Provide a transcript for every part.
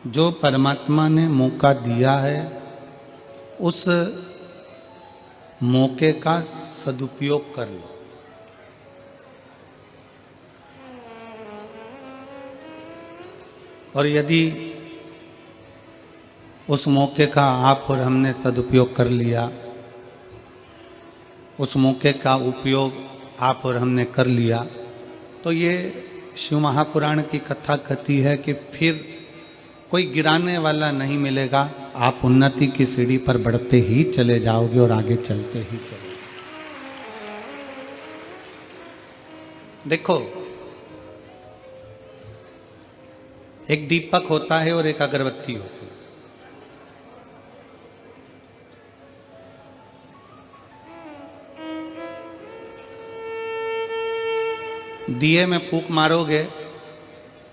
जो परमात्मा ने मौका दिया है उस मौके का सदुपयोग कर लो। और यदि उस मौके का आप और हमने सदुपयोग कर लिया, उस मौके का उपयोग आप और हमने कर लिया, तो ये शिव महापुराण की कथा कहती है कि फिर कोई गिराने वाला नहीं मिलेगा। आप उन्नति की सीढ़ी पर बढ़ते ही चले जाओगे और आगे चलते ही चले। देखो, एक दीपक होता है और एक अगरबत्ती होती है। दिए में फूंक मारोगे,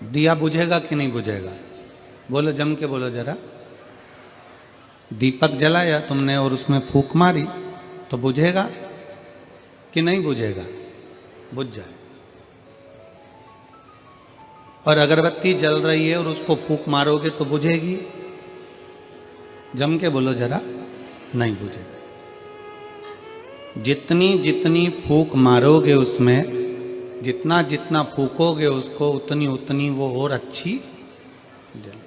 दिया बुझेगा कि नहीं बुझेगा? बोलो, जम के बोलो जरा। दीपक जलाया तुमने और उसमें फूंक मारी तो बुझेगा कि नहीं बुझेगा? बुझ जाए। और अगरबत्ती जल रही है और उसको फूंक मारोगे तो बुझेगी? जम के बोलो जरा। नहीं बुझेगा। जितनी जितनी फूंक मारोगे उसमें, जितना जितना फूकोगे उसको, उतनी उतनी वो और अच्छी जले।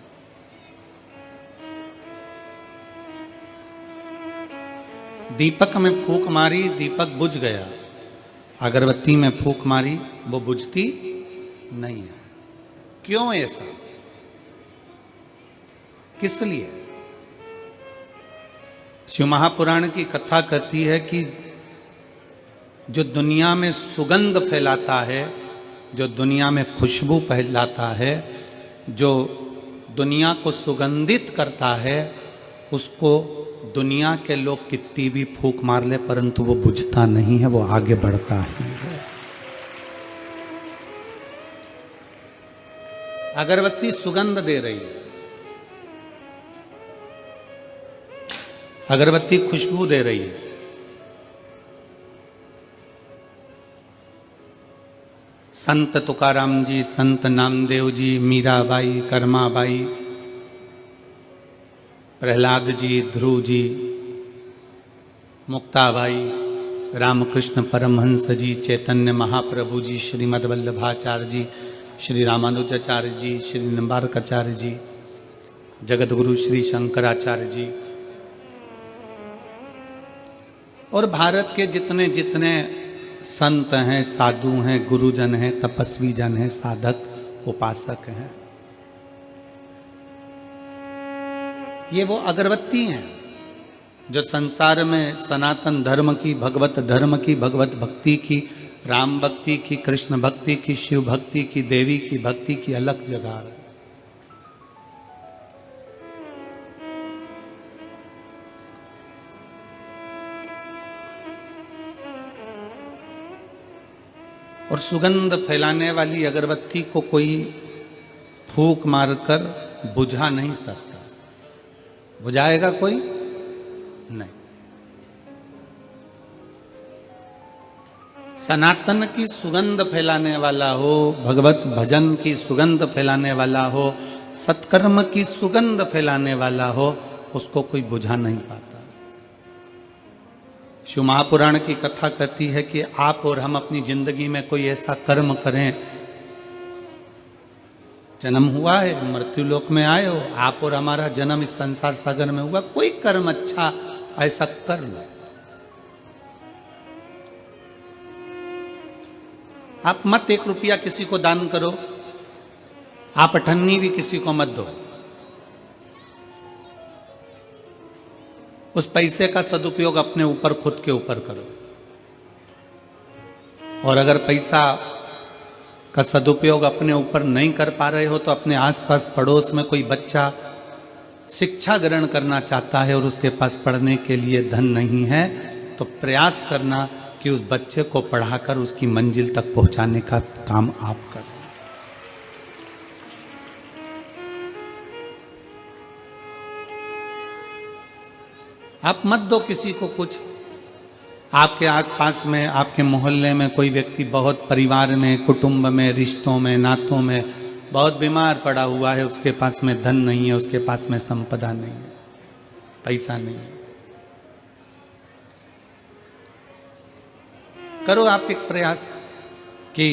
दीपक में फूंक मारी, दीपक बुझ गया। अगरबत्ती में फूंक मारी, वो बुझती नहीं है। क्यों ऐसा? किस लिए? शिव महापुराण की कथा कहती है कि जो दुनिया में सुगंध फैलाता है, जो दुनिया में खुशबू फैलाता है, जो दुनिया को सुगंधित करता है, उसको दुनिया के लोग कितनी भी फूंक मार ले परंतु वो बुझता नहीं है, वो आगे बढ़ता ही है। अगरबत्ती सुगंध दे रही है, अगरबत्ती खुशबू दे रही है। संत तुकाराम जी, संत नामदेव जी, मीराबाई, कर्माबाई, प्रहलाद जी, ध्रुव जी, मुक्ताबाई, रामकृष्ण परमहंस जी, चैतन्य महाप्रभु जी, श्रीमद् वल्लभाचार्य जी, श्री रामानुजाचार्य जी, श्री निम्बारकाचार्य जी, जगतगुरु श्री शंकराचार्य जी, और भारत के जितने जितने संत हैं, साधु हैं, गुरुजन हैं, तपस्वी जन हैं, साधक, उपासक हैं, ये वो अगरबत्ती हैं जो संसार में सनातन धर्म की, भगवत धर्म की, भगवत भक्ति की, राम भक्ति की, कृष्ण भक्ति की, शिव भक्ति की, देवी की भक्ति की अलग जगह है। और सुगंध फैलाने वाली अगरबत्ती को कोई फूंक मारकर बुझा नहीं सकता। बुझाएगा कोई? नहीं। सनातन की सुगंध फैलाने वाला हो, भगवत भजन की सुगंध फैलाने वाला हो, सत्कर्म की सुगंध फैलाने वाला हो, उसको कोई बुझा नहीं पाता। शिव महापुराण की कथा कहती है कि आप और हम अपनी जिंदगी में कोई ऐसा कर्म करें, जन्म हुआ है, मृत्यु लोक में आए हो, आप और हमारा जन्म इस संसार सागर में हुआ, कोई कर्म अच्छा ऐसा कर लो। आप मत 1 रुपया किसी को दान करो, आप अठन्नी भी किसी को मत दो। उस पैसे का सदुपयोग अपने ऊपर, खुद के ऊपर करो। और अगर पैसा का सदुपयोग अपने ऊपर नहीं कर पा रहे हो तो अपने आसपास पड़ोस में कोई बच्चा शिक्षा ग्रहण करना चाहता है और उसके पास पढ़ने के लिए धन नहीं है, तो प्रयास करना कि उस बच्चे को पढ़ाकर उसकी मंजिल तक पहुंचाने का काम आप करें। आप मत दो किसी को कुछ। आपके आसपास में, आपके मोहल्ले में कोई व्यक्ति बहुत परिवार में, कुटुंब में, रिश्तों में, नातों में बहुत बीमार पड़ा हुआ है, उसके पास में धन नहीं है, उसके पास में संपदा नहीं है, पैसा नहीं है। करो आप एक प्रयास कि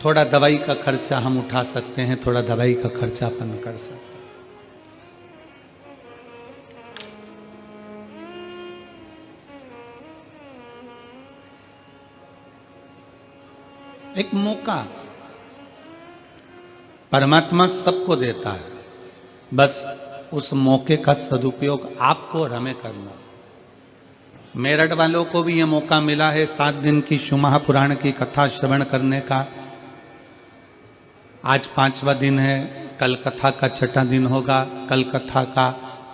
थोड़ा दवाई का खर्चा हम उठा सकते हैं, थोड़ा दवाई का खर्चा अपन कर सकते हैं। एक मौका परमात्मा सबको देता है, बस उस मौके का सदुपयोग आपको और हमें करना। मेरठ वालों को भी यह मौका मिला है 7 दिन की शिव महापुराण की कथा श्रवण करने का। आज 5वां दिन है, कल कथा का 6ठा दिन होगा। कल कथा का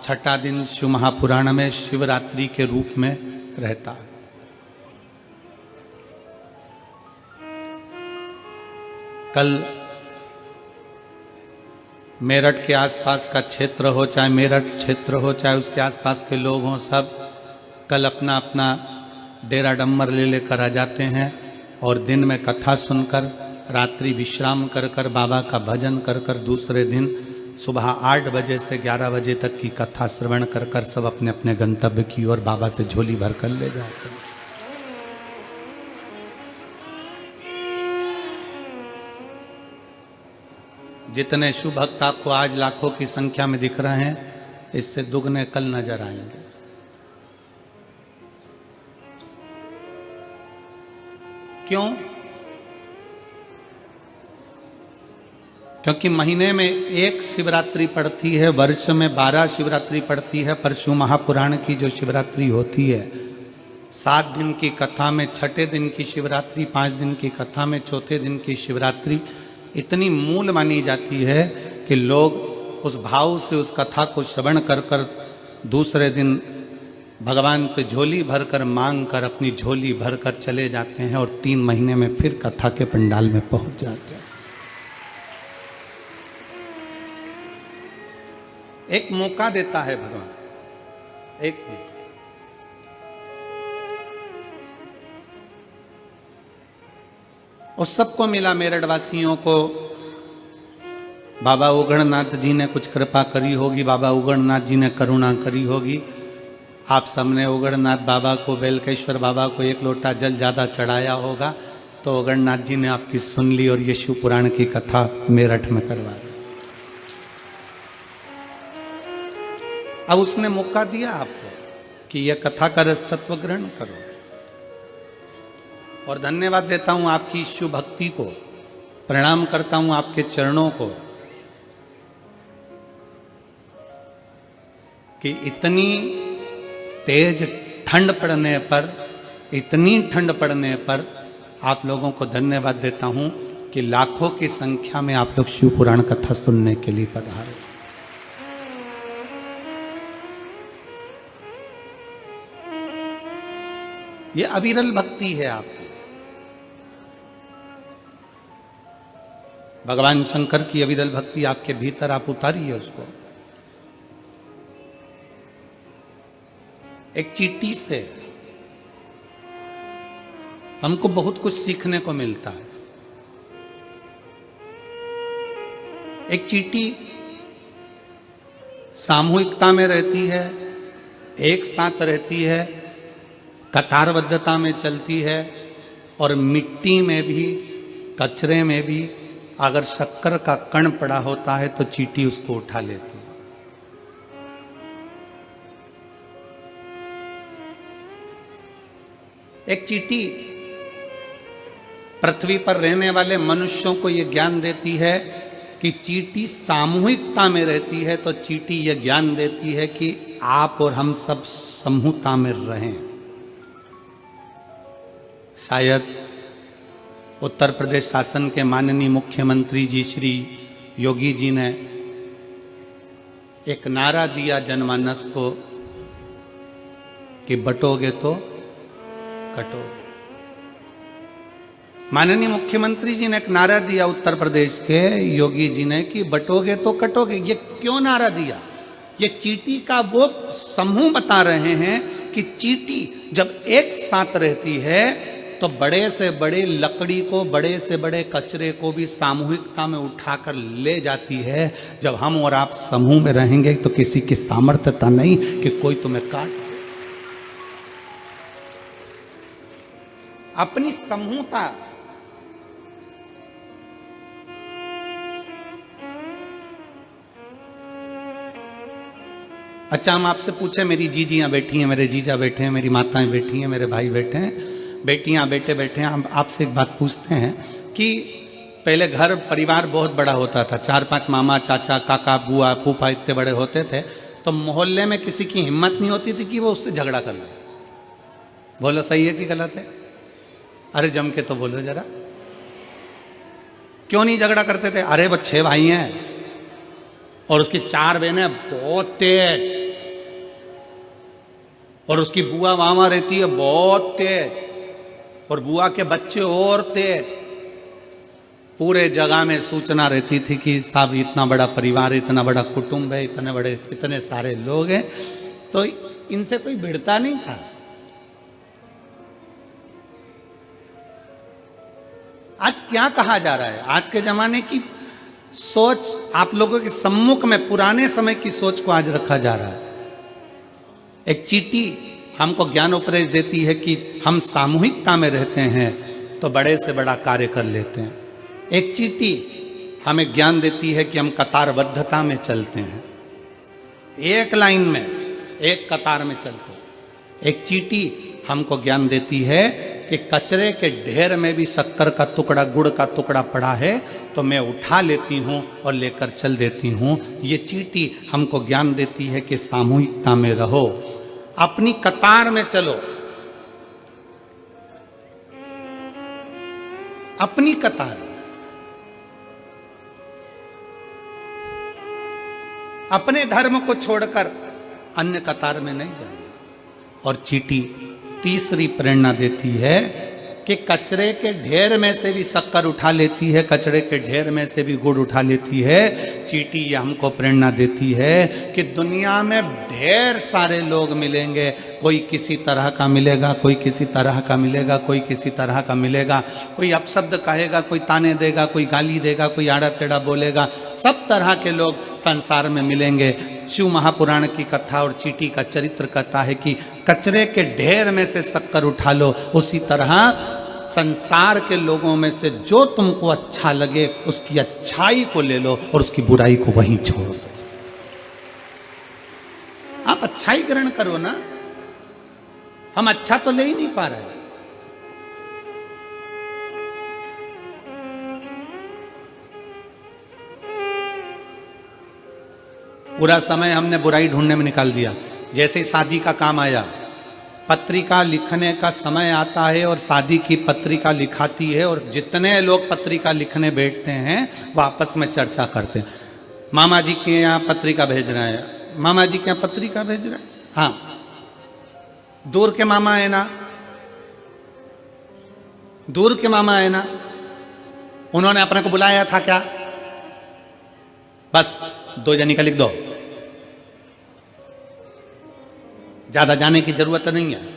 6ठा दिन शिव महापुराण में शिवरात्रि के रूप में रहता है। कल मेरठ के आसपास का क्षेत्र हो, चाहे मेरठ क्षेत्र हो, चाहे उसके आसपास के लोग हों, सब कल अपना अपना डेरा डम्बर ले लेकर आ जाते हैं और दिन में कथा सुनकर, रात्रि विश्राम कर कर, बाबा का भजन कर कर, दूसरे दिन सुबह 8 बजे से 11 बजे तक की कथा श्रवण कर कर सब अपने अपने गंतव्य की ओर बाबा से झोली भर कर ले जाते हैं। जितने शिव भक्त आपको आज लाखों की संख्या में दिख रहे हैं, इससे दुगने कल नजर आएंगे। क्यों? क्योंकि महीने में एक शिवरात्रि पड़ती है, वर्ष में 12 शिवरात्रि पड़ती है, पर शिव महापुराण की जो शिवरात्रि होती है 7 दिन की कथा में 6ठे दिन की शिवरात्रि, 5 दिन की कथा में 4थे दिन की शिवरात्रि इतनी मूल मानी जाती है कि लोग उस भाव से उस कथा को श्रवण कर कर दूसरे दिन भगवान से झोली भरकर मांग कर अपनी झोली भरकर चले जाते हैं और 3 महीने में फिर कथा के पंडाल में पहुंच जाते हैं। एक मौका देता है भगवान, एक मौका। उस सबको मिला, मेरठ वासियों को बाबा उगड़नाथ जी ने कुछ कृपा करी होगी, बाबा उगड़नाथ जी ने करुणा करी होगी। आप सबने उगड़नाथ बाबा को, बेलकेश्वर बाबा को 1 लोटा जल ज़्यादा चढ़ाया होगा, तो उगड़नाथ जी ने आपकी सुन ली और ये शिव पुराण की कथा मेरठ में करवा दी। अब उसने मौका दिया आपको कि यह कथा का रस तत्व ग्रहण करो। और धन्यवाद देता हूं आपकी शिव भक्ति को, प्रणाम करता हूं आपके चरणों को कि इतनी तेज ठंड पड़ने पर, इतनी ठंड पड़ने पर आप लोगों को धन्यवाद देता हूं कि लाखों की संख्या में आप लोग शिव पुराण कथा सुनने के लिए पधारे। ये अविरल भक्ति है आपकी। भगवान शंकर की अविरल भक्ति आपके भीतर, आप उतारिए उसको। एक चींटी से हमको बहुत कुछ सीखने को मिलता है। एक चींटी सामूहिकता में रहती है, एक साथ रहती है, कतारबद्धता में चलती है और मिट्टी में भी, कचरे में भी अगर शक्कर का कण पड़ा होता है तो चींटी उसको उठा लेती है। एक चींटी पृथ्वी पर रहने वाले मनुष्यों को यह ज्ञान देती है कि चींटी सामूहिकता में रहती है, तो चींटी यह ज्ञान देती है कि आप और हम सब समूहता में रहें। शायद उत्तर प्रदेश शासन के माननीय मुख्यमंत्री जी श्री योगी जी ने एक नारा दिया जनमानस को कि बटोगे तो कटोगे। माननीय मुख्यमंत्री जी ने एक नारा दिया उत्तर प्रदेश के योगी जी ने कि बटोगे तो कटोगे। ये क्यों नारा दिया? ये चींटी का वो समूह बता रहे हैं कि चींटी जब एक साथ रहती है तो बड़े से बड़े लकड़ी को, बड़े से बड़े कचरे को भी सामूहिकता में उठाकर ले जाती है। जब हम और आप समूह में रहेंगे तो किसी की सामर्थ्यता नहीं कि कोई तुम्हें काट दे। अपनी समूहता, अच्छा हम आपसे पूछे, मेरी जीजियां बैठी हैं, मेरे जीजा बैठे हैं, मेरी माताएं बैठी हैं, मेरे भाई बैठे हैं, बेटियां बेटे बैठे हैं, हम आपसे एक बात पूछते हैं कि पहले घर परिवार बहुत बड़ा होता था, 4-5 मामा चाचा काका बुआ फूफा इतने बड़े होते थे, तो मोहल्ले में किसी की हिम्मत नहीं होती थी कि वो उससे झगड़ा कर ले। बोलो सही है कि गलत है? अरे जम के तो बोलो जरा, क्यों नहीं झगड़ा करते थे? अरे वो 6 भाई हैं और उसकी 4 बहनें बहुत तेज, और उसकी बुआ वहां रहती है बहुत तेज, और बुआ के बच्चे और तेज। पूरे जगह में सूचना रहती थी कि साहब इतना बड़ा परिवार, इतना बड़ा कुटुंब है, इतने सारे लोग हैं, तो इनसे कोई भिड़ता नहीं था। आज क्या कहा जा रहा है? आज के जमाने की सोच आप लोगों के सम्मुख में पुराने समय की सोच को आज रखा जा रहा है। एक चींटी हमको ज्ञान उपदेश देती है कि हम सामूहिकता में रहते हैं तो बड़े से बड़ा कार्य कर लेते हैं। एक चींटी हमें ज्ञान देती है कि हम कतारबद्धता में चलते हैं, एक लाइन में एक कतार में चलते हैं। एक चींटी हमको ज्ञान देती है कि कचरे के ढेर में भी शक्कर का टुकड़ा, गुड़ का टुकड़ा पड़ा है तो मैं उठा लेती हूँ और लेकर चल देती हूँ। ये चींटी हमको ज्ञान देती है कि सामूहिकता में रहो, अपनी कतार में चलो, अपनी कतार, अपने धर्म को छोड़कर अन्य कतार में नहीं जाना। और चींटी तीसरी प्रेरणा देती है कि कचरे के ढेर में से भी शक्कर उठा लेती है, कचरे के ढेर में से भी गुड़ उठा लेती है। चींटी ये हमको प्रेरणा देती है कि दुनिया में ढेर सारे लोग मिलेंगे, कोई किसी तरह का मिलेगा, कोई किसी तरह का मिलेगा, कोई किसी तरह का मिलेगा, कोई अपशब्द कहेगा, कोई ताने देगा, कोई गाली देगा, कोई आड़ा टेढ़ा बोलेगा, सब तरह के लोग संसार में मिलेंगे। शिव महापुराण की कथा और चींटी का चरित्र कहता है कि कचरे के ढेर में से शक्कर उठा लो, उसी तरह संसार के लोगों में से जो तुमको अच्छा लगे उसकी अच्छाई को ले लो और उसकी बुराई को वहीं छोड़ दो। आप अच्छाई ग्रहण करो ना, हम अच्छा तो ले ही नहीं पा रहे। पूरा समय हमने बुराई ढूंढने में निकाल दिया। जैसे ही शादी का काम आया, पत्रिका लिखने का समय आता है और शादी की पत्रिका लिखाती है, और जितने लोग पत्रिका लिखने बैठते हैं वो आपस में चर्चा करते हैं। मामा जी के यहाँ पत्रिका भेज रहे हैं, मामा जी के यहाँ पत्रिका भेज रहे हैं, हाँ दूर के मामा है ना, दूर के मामा है ना, उन्होंने अपने को बुलाया था क्या? बस 2 जनी का लिख दो, ज्यादा जाने की जरूरत नहीं है।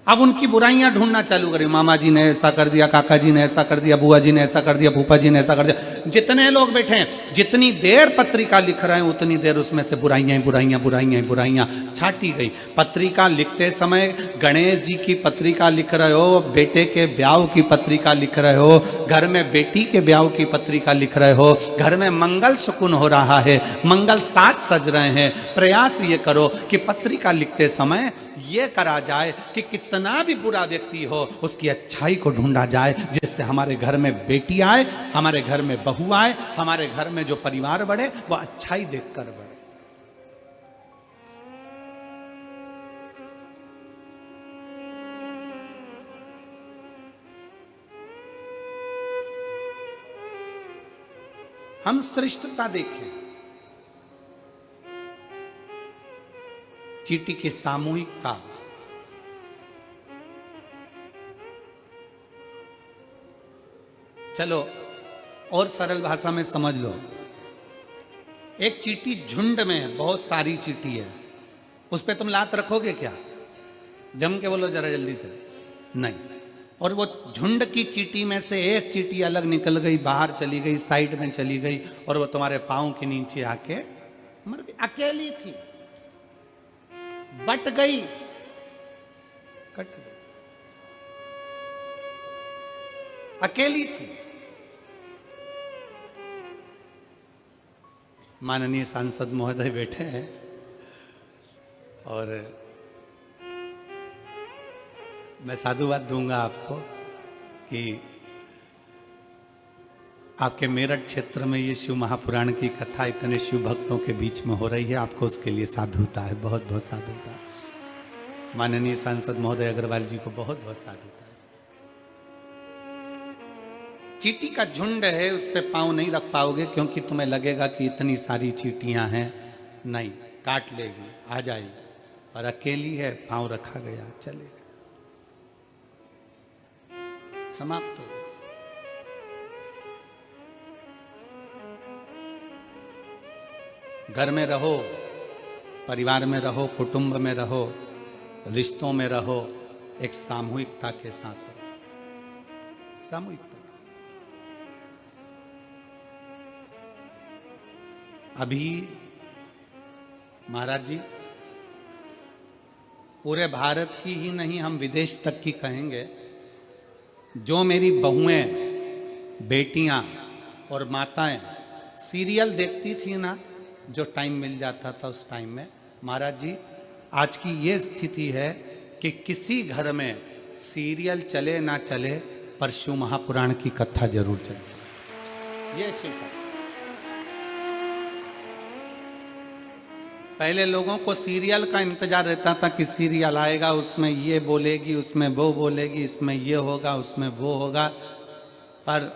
अब उनकी बुराइयां ढूंढना चालू करें, मामा जी ने ऐसा कर दिया, काका जी ने ऐसा कर दिया, बुआ जी ने ऐसा कर दिया, फूफा जी ने ऐसा कर दिया। जितने लोग बैठे हैं, जितनी देर पत्रिका लिख रहे हैं उतनी देर उसमें से बुराइयां बुराइयां बुराइयां बुराइयां छाटी गई। पत्रिका लिखते समय गणेश जी की पत्रिका लिख रहे हो, बेटे के ब्याह की पत्रिका लिख रहे हो, घर में बेटी के ब्याह की पत्रिका लिख रहे हो, घर में मंगल शकुन हो रहा है, मंगल साज सज रहे हैं, प्रयास ये करो कि पत्रिका लिखते समय ये करा जाए कि कितना भी बुरा व्यक्ति हो उसकी अच्छाई को ढूंढा जाए, जिससे हमारे घर में बेटी आए, हमारे घर में बहू आए, हमारे घर में जो परिवार बढ़े वो अच्छाई देखकर बढ़े। हम श्रेष्ठता देखें, चींटी की सामूहिकता, चलो और सरल भाषा में समझ लो। एक चींटी झुंड में है, बहुत सारी चींटी है, उस पे तुम लात रखोगे क्या? जम के बोलो जरा जल्दी से, नहीं। और वो झुंड की चींटी में से एक चींटी अलग निकल गई, बाहर चली गई, साइड में चली गई, और वो तुम्हारे पांव के नीचे आके मर गई। अकेली थी, बट गई, कट गई, अकेली थी। माननीय सांसद महोदय बैठे हैं और मैं साधुवाद दूंगा आपको कि आपके मेरठ क्षेत्र में ये शिव महापुराण की कथा इतने शिव भक्तों के बीच में हो रही है, आपको उसके लिए साधुता है, बहुत बहुत साधुता। माननीय सांसद महोदय अग्रवाल जी को बहुत बहुत साधुता है। चींटी का झुंड है, उस पे पांव नहीं रख पाओगे क्योंकि तुम्हें लगेगा कि इतनी सारी चींटियां हैं, नहीं, काट लेगी, आ जाएगी। और अकेली है, पांव रखा गया, चलेगा, समाप्त हो गया। घर में रहो, परिवार में रहो, कुटुंब में रहो, रिश्तों में रहो, एक सामूहिकता के साथ रहो, सामूहिकता। अभी महाराज जी पूरे भारत की ही नहीं, हम विदेश तक की कहेंगे, जो मेरी बहुएं, बेटियां और माताएं सीरियल देखती थी ना, जो टाइम मिल जाता था उस टाइम में, महाराज जी आज की ये स्थिति है कि किसी घर में सीरियल चले ना चले पर शिव महापुराण की कथा जरूर चले। ये शिव कथा। पहले लोगों को सीरियल का इंतजार रहता था कि सीरियल आएगा, उसमें ये बोलेगी, उसमें वो बोलेगी, इसमें ये होगा, उसमें वो होगा, पर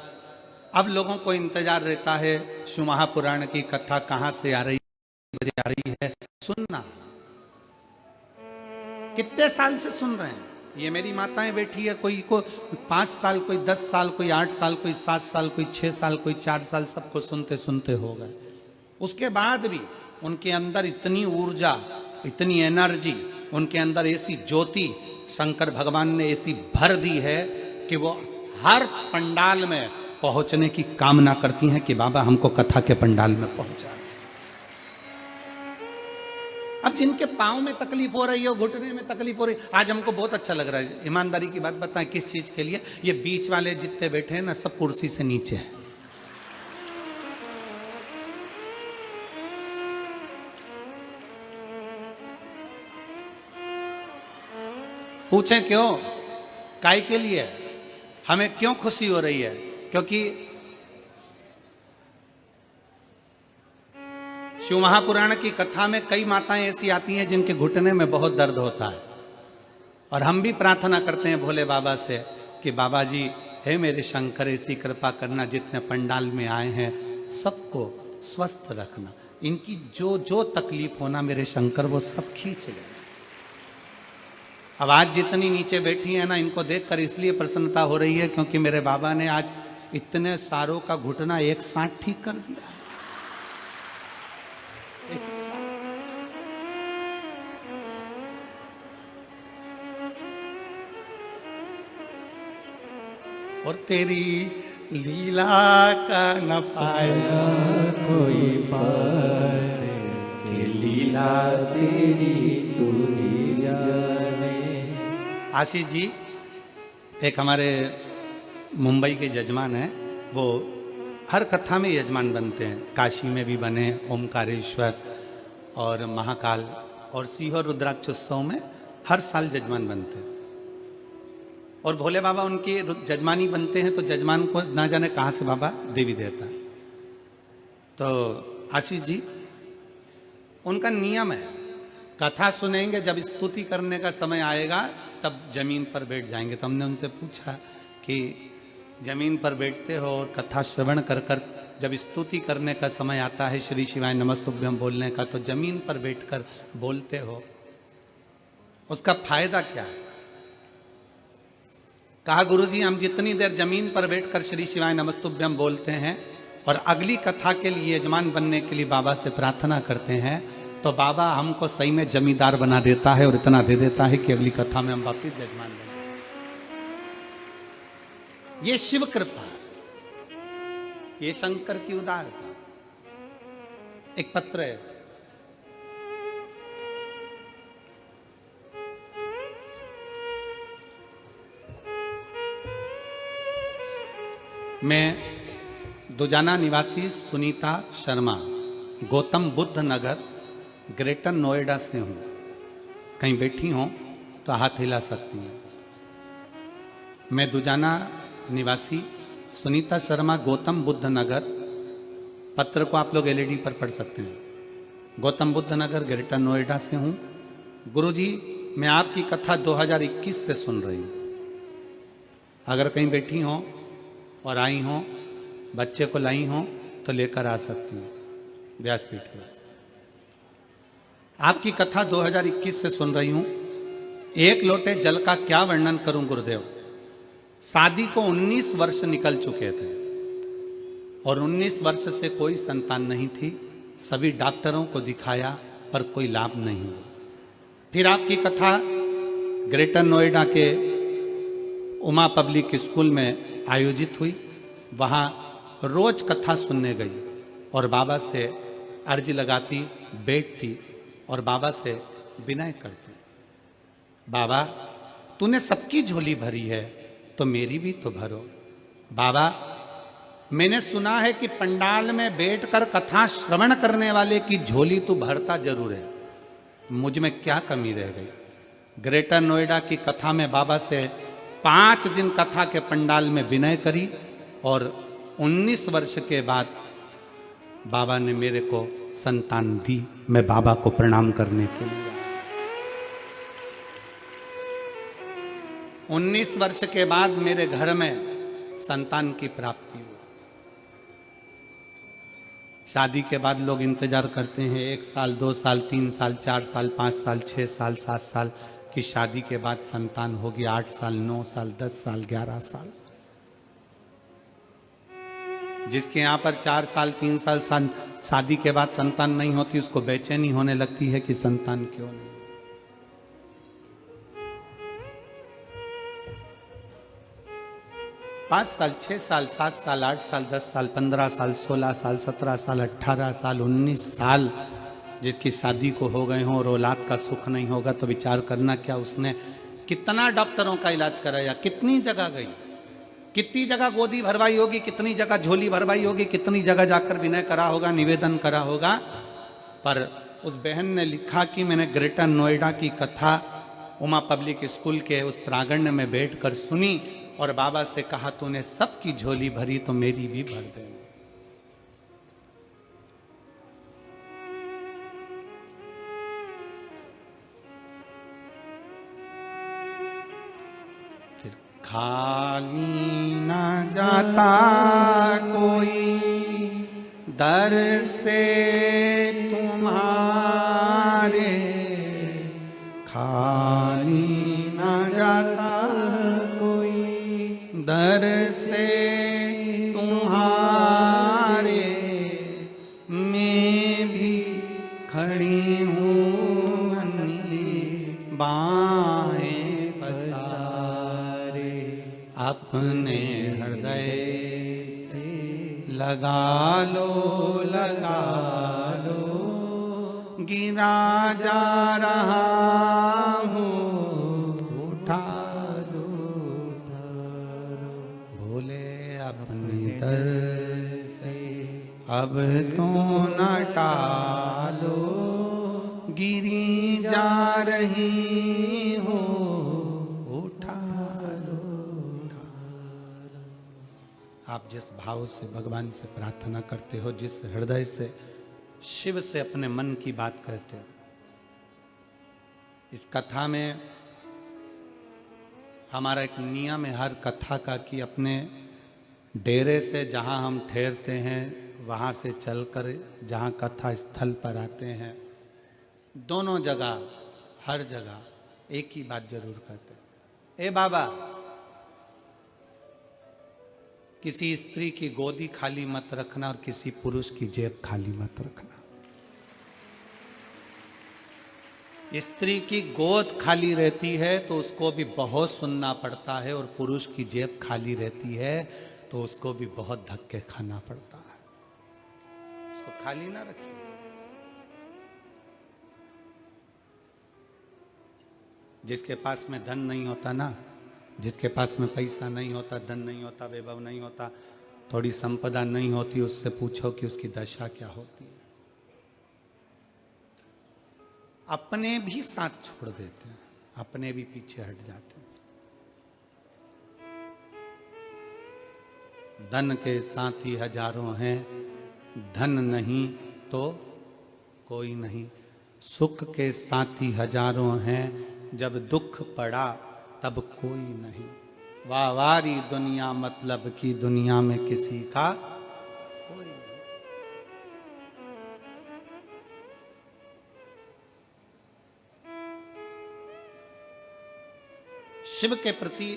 अब लोगों को इंतजार रहता है शिव महापुराण की कथा कहाँ से आ रही है, सुनना। कितने साल से सुन रहे हैं, ये मेरी माताएं बैठी है, कोई को 5 साल, कोई 10 साल, कोई 8 साल, कोई 7 साल, कोई 6 साल, कोई 4 साल, सबको सुनते सुनते हो गए। उसके बाद भी उनके अंदर इतनी ऊर्जा, इतनी एनर्जी, उनके अंदर ऐसी ज्योति शंकर भगवान ने ऐसी भर दी है कि वो हर पंडाल में पहुंचने की कामना करती हैं कि बाबा हमको कथा के पंडाल में पहुंचा। अब जिनके पांव में तकलीफ हो रही है, घुटने में तकलीफ हो रही है, आज हमको बहुत अच्छा लग रहा है। ईमानदारी की बात बताएं, किस चीज के लिए? ये बीच वाले जितने बैठे हैं ना, सब कुर्सी से नीचे है। पूछे क्यों? काय के लिए? हमें क्यों खुशी हो रही है? क्योंकि शिव महापुराण की कथा में कई माताएं ऐसी आती हैं जिनके घुटने में बहुत दर्द होता है, और हम भी प्रार्थना करते हैं भोले बाबा से कि बाबा जी, हे मेरे शंकर, ऐसी कृपा करना, जितने पंडाल में आए हैं सबको स्वस्थ रखना, इनकी जो जो तकलीफ होना मेरे शंकर वो सब खींच ले। अब आज जितनी नीचे बैठी है ना, इनको देखकर इसलिए प्रसन्नता हो रही है क्योंकि मेरे बाबा ने आज इतने सारों का घुटना एक साथ ठीक कर दिया। एक साथ। और तेरी लीला का न पाया कोई पार, के लीला तेरी तू ही जाने। आशीष जी एक हमारे मुंबई के यजमान हैं, वो हर कथा में यजमान बनते हैं, काशी में भी बने, ओमकारेश्वर और महाकाल और सीहोर रुद्राक्ष उत्सव में हर साल यजमान बनते हैं। और भोले बाबा उनके जजमानी बनते हैं तो जजमान को ना जाने कहाँ से बाबा देवी देता है। तो आशीष जी उनका नियम है, कथा सुनेंगे, जब स्तुति करने का समय आएगा तब जमीन पर बैठ जाएंगे। तो हमने उनसे पूछा कि जमीन पर बैठते हो और कथा श्रवण कर कर जब स्तुति करने का समय आता है, श्री शिवाय नमस्तुभ्यम बोलने का, तो जमीन पर बैठकर बोलते हो, उसका फायदा क्या है? कहा गुरुजी हम जितनी देर जमीन पर बैठकर श्री शिवाय नमस्तुभ्यम बोलते हैं और अगली कथा के लिए यजमान बनने के लिए बाबा से प्रार्थना करते हैं, तो बाबा हमको सही में जमींदार बना देता है और इतना दे देता है कि अगली कथा में हम वापिस यजमान बने। ये शिव कृपा, ये शंकर की उदारता। एक पत्र है, मैं दुजाना निवासी सुनीता शर्मा, गौतम बुद्ध नगर, ग्रेटर नोएडा से हूं। कहीं बैठी हो तो हाथ हिला सकती हैं। मैं दुजाना निवासी सुनीता शर्मा, गौतम बुद्ध नगर, पत्र को आप लोग एलईडी पर पढ़ सकते हैं, गौतम बुद्ध नगर, ग्रेटर नोएडा से हूं। गुरुजी, मैं आपकी कथा 2021 से सुन रही हूं। अगर कहीं बैठी हो और आई हो, बच्चे को लाई हो तो लेकर आ सकती हूँ व्यासपीठ पर। आपकी कथा 2021 से सुन रही हूं। एक लोटे जल का क्या वर्णन करूं गुरुदेव। शादी को 19 वर्ष निकल चुके थे और 19 वर्ष से कोई संतान नहीं थी। सभी डॉक्टरों को दिखाया पर कोई लाभ नहीं हुआ। फिर आपकी कथा ग्रेटर नोएडा के उमा पब्लिक स्कूल में आयोजित हुई। वहाँ रोज कथा सुनने गई और बाबा से अर्जी लगाती, बैठती और बाबा से विनय करती, बाबा तूने सबकी झोली भरी है तो मेरी भी तो भरो। बाबा, मैंने सुना है कि पंडाल में बैठकर कथा श्रवण करने वाले की झोली तू भरता जरूर है, मुझ में क्या कमी रह गई। ग्रेटर नोएडा की कथा में बाबा से 5 दिन कथा के पंडाल में विनय करी और 19 वर्ष के बाद बाबा ने मेरे को संतान दी। मैं बाबा को प्रणाम करने के लिए 19 वर्ष के बाद मेरे घर में संतान की प्राप्ति हुई। शादी के बाद लोग इंतजार करते हैं 1 साल, 2 साल, 3 साल, 4 साल, 5 साल, 6 साल, 7 साल की शादी के बाद संतान होगी। 8 साल, 9 साल, 10 साल, 11 साल। जिसके यहाँ पर 4 साल, 3 साल शादी के बाद संतान नहीं होती, उसको बेचैनी होने लगती है कि संतान क्यों नहीं। पाँच साल, 6 साल, 7 साल, 8 साल, 10 साल, 15 साल, 16 साल, 17 साल, 18 साल, 19 साल जिसकी शादी को हो गए हों और औलाद का सुख नहीं होगा तो विचार करना क्या उसने कितना डॉक्टरों का इलाज कराया, कितनी जगह गई, कितनी जगह गोदी भरवाई होगी, कितनी जगह झोली भरवाई होगी, कितनी जगह जाकर विनय करा होगा, निवेदन करा होगा। पर उस बहन ने लिखा कि मैंने ग्रेटर नोएडा की कथा उमा पब्लिक स्कूल के उस प्रांगण में बैठकर सुनी और बाबा से कहा तूने सबकी झोली भरी तो मेरी भी भर दे। फिर खाली ना जाता कोई दर से तुम्हारे, खाली ना जाता दर से तुम्हारे, मैं भी खड़ी हूँ नन्ही बाहें पसारे, अपने हृदय से लगा लो, लगा लो, गिरा जा रहा हूँ, उठा अपने दर से अब तो न टालो, गिरी जा रही हो, उठा लो, उठा लो। आप जिस भाव से भगवान से प्रार्थना करते हो, जिस हृदय से शिव से अपने मन की बात करते हो, इस कथा में हमारा एक नियम है हर कथा का कि अपने डेरे से जहाँ हम ठहरते हैं वहाँ से चलकर जहाँ कथा स्थल पर आते हैं, दोनों जगह हर जगह एक ही बात जरूर करते हैं, ए बाबा किसी स्त्री की गोदी खाली मत रखना और किसी पुरुष की जेब खाली मत रखना। स्त्री की गोद खाली रहती है तो उसको भी बहुत सुनना पड़ता है, और पुरुष की जेब खाली रहती है तो उसको भी बहुत धक्के खाना पड़ता है। उसको खाली ना रखिए। जिसके पास में धन नहीं होता ना, जिसके पास में पैसा नहीं होता, धन नहीं होता, वैभव नहीं होता, थोड़ी संपदा नहीं होती, उससे पूछो कि उसकी दशा क्या होती है। अपने भी साथ छोड़ देते हैं, अपने भी पीछे हट जाते हैं। धन के साथी हजारों हैं, धन नहीं तो कोई नहीं। सुख के साथी हजारों हैं, जब दुख पड़ा तब कोई नहीं। वावारी दुनिया मतलब की दुनिया में किसी का कोई नहीं। शिव के प्रति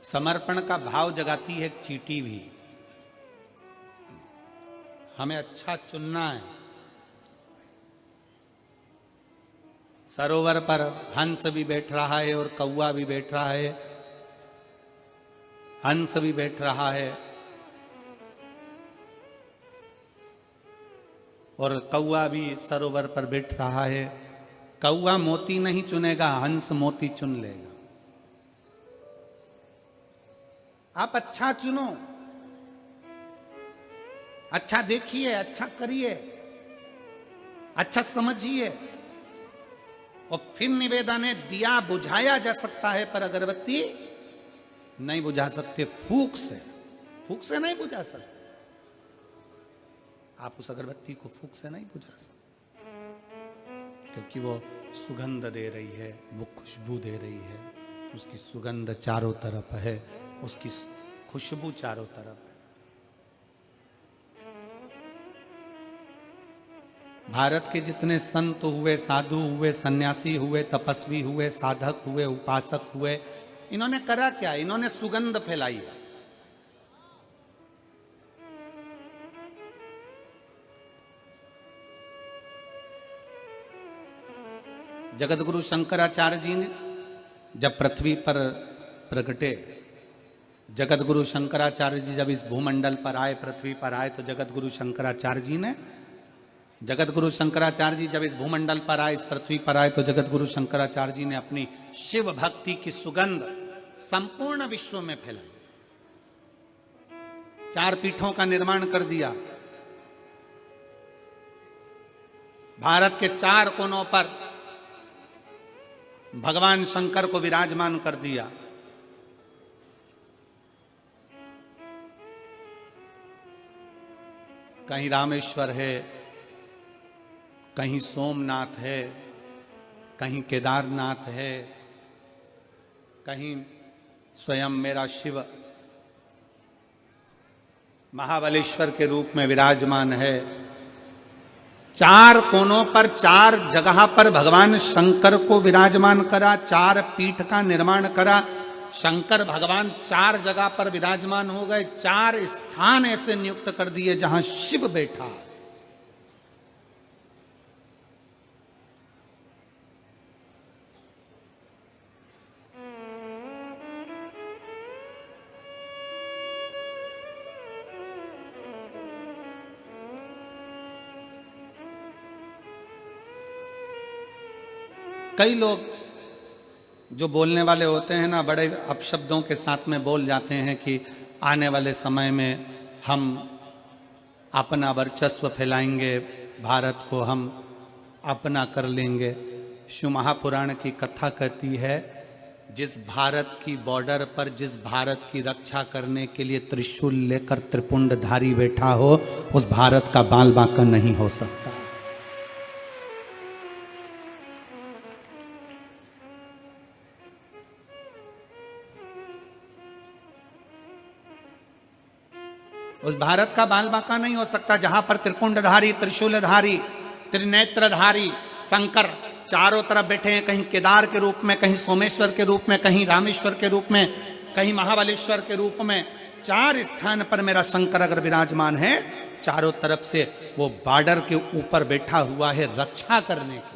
समर्पण का भाव जगाती है एक चींटी भी। हमें अच्छा चुनना है। सरोवर पर हंस भी बैठ रहा है और कौवा भी बैठ रहा है। हंस भी बैठ रहा है और कौवा भी सरोवर पर बैठ रहा है। कौवा मोती नहीं चुनेगा, हंस मोती चुन लेगा। आप अच्छा चुनो, अच्छा देखिए, अच्छा करिए, अच्छा समझिए। और फिर निवेदन है, दिया बुझाया जा सकता है पर अगरबत्ती नहीं बुझा सकते। फूंक से नहीं बुझा सकते। आप उस अगरबत्ती को फूंक से नहीं बुझा सकते, क्योंकि वो सुगंध दे रही है, वो खुशबू दे रही है। उसकी सुगंध चारों तरफ है, उसकी खुशबू चारों तरफ है। भारत के जितने संत हुए, साधु हुए, सन्यासी हुए, तपस्वी हुए, साधक हुए, उपासक हुए, इन्होंने करा क्या? इन्होंने सुगंध फैलाई। जगतगुरु शंकराचार्य जी ने जब पृथ्वी पर प्रगटे, जगतगुरु शंकराचार्य जी जब इस भूमंडल पर आए, पृथ्वी पर आए, तो जगतगुरु शंकराचार्य जी जब इस भूमंडल पर आए, इस पृथ्वी पर आए, तो जगतगुरु शंकराचार्य जी ने अपनी शिव भक्ति की सुगंध संपूर्ण विश्व में फैलाई। 4 पीठों का निर्माण कर दिया। भारत के 4 कोनों पर भगवान शंकर को विराजमान कर दिया। कहीं रामेश्वर है, कहीं सोमनाथ है, कहीं केदारनाथ है, कहीं स्वयं मेरा शिव महाबलेश्वर के रूप में विराजमान है। 4 कोनों पर, 4 जगह पर भगवान शंकर को विराजमान करा, 4 पीठ का निर्माण करा। शंकर भगवान 4 जगह पर विराजमान हो गए। 4 स्थान ऐसे नियुक्त कर दिए जहां शिव बैठा। कई लोग जो बोलने वाले होते हैं ना, बड़े अपशब्दों के साथ में बोल जाते हैं कि आने वाले समय में हम अपना वर्चस्व फैलाएंगे, भारत को हम अपना कर लेंगे। शिव महापुराण की कथा कहती है, जिस भारत की बॉर्डर पर, जिस भारत की रक्षा करने के लिए त्रिशूल लेकर त्रिपुंडधारी बैठा हो, उस भारत का बाल बांका नहीं हो सकता। उस भारत का बाल बांका नहीं हो सकता जहां पर त्रिपुंडधारी, त्रिशूलधारी, त्रिनेत्रधारी शंकर चारों तरफ बैठे हैं। कहीं केदार के रूप में, कहीं सोमेश्वर के रूप में, कहीं रामेश्वर के रूप में, कहीं महाबलेश्वर के रूप में। 4 स्थान पर मेरा शंकर अगर विराजमान है चारों तरफ से वो बॉर्डर के ऊपर बैठा हुआ है रक्षा करने की।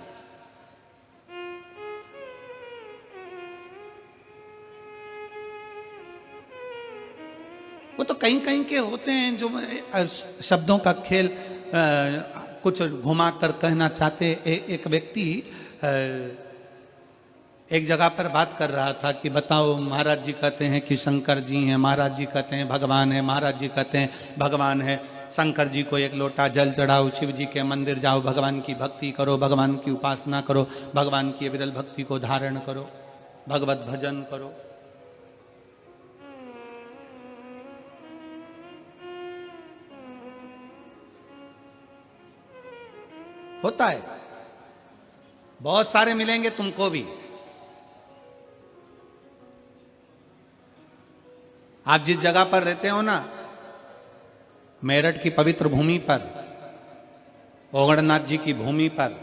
वो तो कहीं कहीं के होते हैं जो शब्दों का खेल कुछ घुमा कर कहना चाहते। एक व्यक्ति एक जगह पर बात कर रहा था कि बताओ, महाराज जी कहते हैं कि शंकर जी हैं, महाराज जी कहते हैं भगवान है, महाराज जी कहते हैं भगवान है। शंकर जी को एक लोटा जल चढ़ाओ, शिव जी के मंदिर जाओ, भगवान की भक्ति करो, भगवान की उपासना करो, भगवान की विरल भक्ति को धारण करो, भगवत भजन करो। होता है, बहुत सारे मिलेंगे तुमको भी। आप जिस जगह पर रहते हो ना, मेरठ की पवित्र भूमि पर, ओगड़नाथ जी की भूमि पर,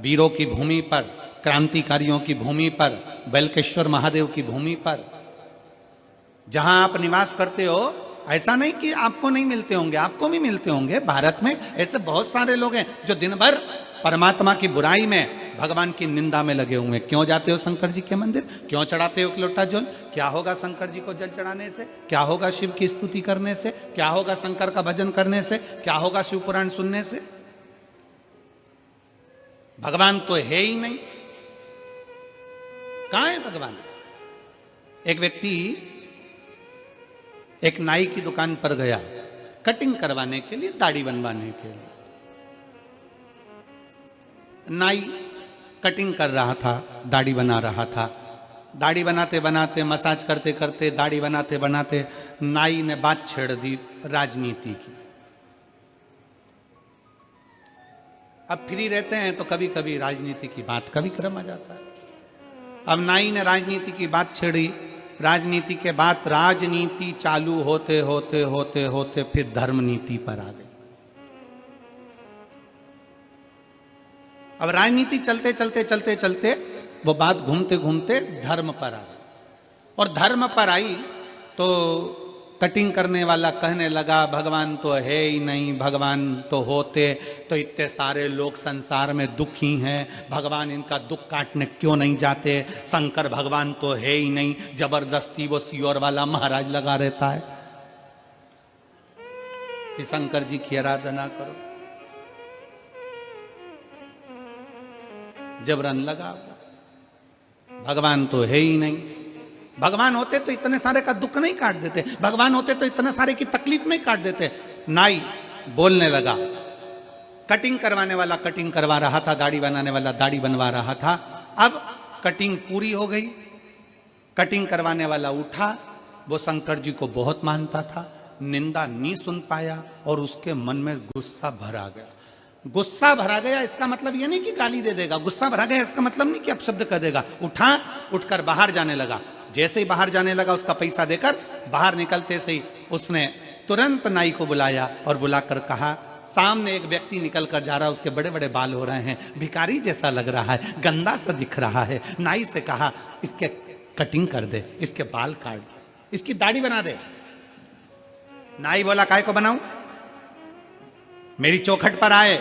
वीरों की भूमि पर, क्रांतिकारियों की भूमि पर, बेलकेश्वर महादेव की भूमि पर, जहां आप निवास करते हो, ऐसा नहीं कि आपको नहीं मिलते होंगे, आपको भी मिलते होंगे। भारत में ऐसे बहुत सारे लोग हैं जो दिन भर परमात्मा की बुराई में, भगवान की निंदा में लगे हुए हैं। क्यों जाते हो शंकर जी के मंदिर? क्यों चढ़ाते हो एक लोटा जल? क्या होगा शंकर जी को जल चढ़ाने से? क्या होगा शिव की स्तुति करने से? क्या होगा शंकर का भजन करने से? क्या होगा शिव पुराण सुनने से? भगवान तो है ही नहीं। कहां है भगवान? एक व्यक्ति एक नाई की दुकान पर गया कटिंग करवाने के लिए, दाढ़ी बनवाने के लिए। नाई कटिंग कर रहा था, दाढ़ी बना रहा था। दाढ़ी बनाते बनाते, मसाज करते करते, दाढ़ी बनाते बनाते नाई ने बात छेड़ दी राजनीति की। अब फ्री रहते हैं तो कभी कभी राजनीति की बात का भी क्रम आ जाता है। अब नाई ने राजनीति की बात छेड़ी। राजनीति के बाद राजनीति चालू होते होते होते होते फिर धर्म नीति पर आ गई। अब राजनीति चलते चलते चलते चलते वो बात घूमते घूमते धर्म पर आ गई। और धर्म पर आई तो कटिंग करने वाला कहने लगा भगवान तो है ही नहीं, भगवान तो होते तो इतने सारे लोग संसार में दुखी हैं, भगवान इनका दुख काटने क्यों नहीं जाते? शंकर भगवान तो है ही नहीं, जबरदस्ती वो सियोर वाला महाराज लगा रहता है कि शंकर जी की आराधना करो। जबरन लगा, भगवान तो है ही नहीं। भगवान होते तो इतने सारे का दुख नहीं काट देते, भगवान होते तो इतने सारे की तकलीफ नहीं काट देते। नाई बोलने लगा। कटिंग करवाने वाला कटिंग करवा रहा था, दाढ़ी बनाने वाला दाढ़ी बनवा रहा था। अब कटिंग पूरी हो गई, कटिंग करवाने वाला उठा। वो शंकर जी को बहुत मानता था, निंदा नहीं सुन पाया और उसके मन में गुस्सा भरा गया। गुस्सा भरा गया इसका मतलब यह नहीं कि गाली दे देगा, गुस्सा भरा गया इसका मतलब नहीं कि अपशब्द कर देगा। उठा, उठकर बाहर जाने लगा। जैसे ही बाहर जाने लगा, उसका पैसा देकर बाहर निकलते से ही उसने तुरंत नाई को बुलाया और बुलाकर कहा, सामने एक व्यक्ति निकल कर जा रहा है, उसके बड़े बड़े बाल हो रहे हैं, भिखारी जैसा लग रहा है, गंदा सा दिख रहा है। नाई से कहा इसके कटिंग कर दे, इसके बाल काट दे, इसकी दाढ़ी बना दे। नाई बोला काय को बनाऊं? मेरी चौखट पर आए,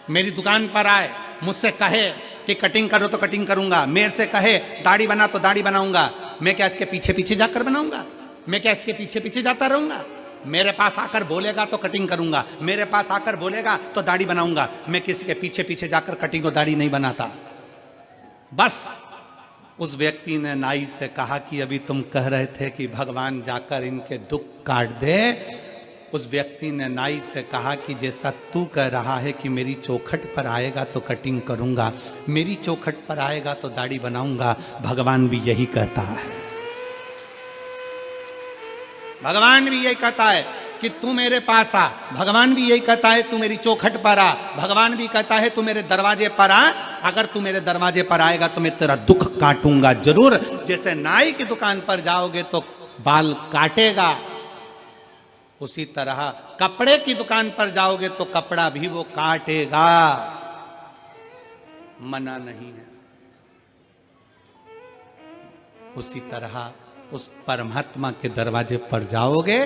मेरी दुकान पर आए, मुझसे कहे कि कटिंग करो तो कटिंग करूंगा, मेरे से कहे दाढ़ी बना तो दाढ़ी बनाऊंगा। मैं क्या इसके पीछे पीछे जाकर बनाऊंगा? मैं क्या इसके पीछे पीछे जाता रहूंगा? मेरे पास आकर बोलेगा तो कटिंग करूंगा, मेरे पास आकर बोलेगा तो दाढ़ी बनाऊंगा। मैं किसी के पीछे पीछे जाकर कटिंग और दाढ़ी नहीं बनाता। बस उस व्यक्ति ने नाई से कहा कि अभी तुम कह रहे थे कि भगवान जाकर इनके दुख काट दे। उस व्यक्ति ने नाई से कहा कि जैसा तू कह रहा है कि मेरी चौखट पर आएगा तो कटिंग करूंगा, मेरी चौखट पर आएगा तो दाढ़ी बनाऊंगा, भगवान भी यही कहता है। भगवान भी यही कहता है कि तू मेरे पास आ, भगवान भी यही कहता है तू मेरी चौखट पर आ, भगवान भी कहता है तू मेरे दरवाजे पर आ। अगर तू मेरे दरवाजे पर आएगा तो मैं तेरा दुख काटूंगा जरूर। जैसे नाई की दुकान पर जाओगे तो बाल काटेगा, उसी तरह कपड़े की दुकान पर जाओगे तो कपड़ा भी वो काटेगा, मना नहीं है। उसी तरह उस परमात्मा के दरवाजे पर जाओगे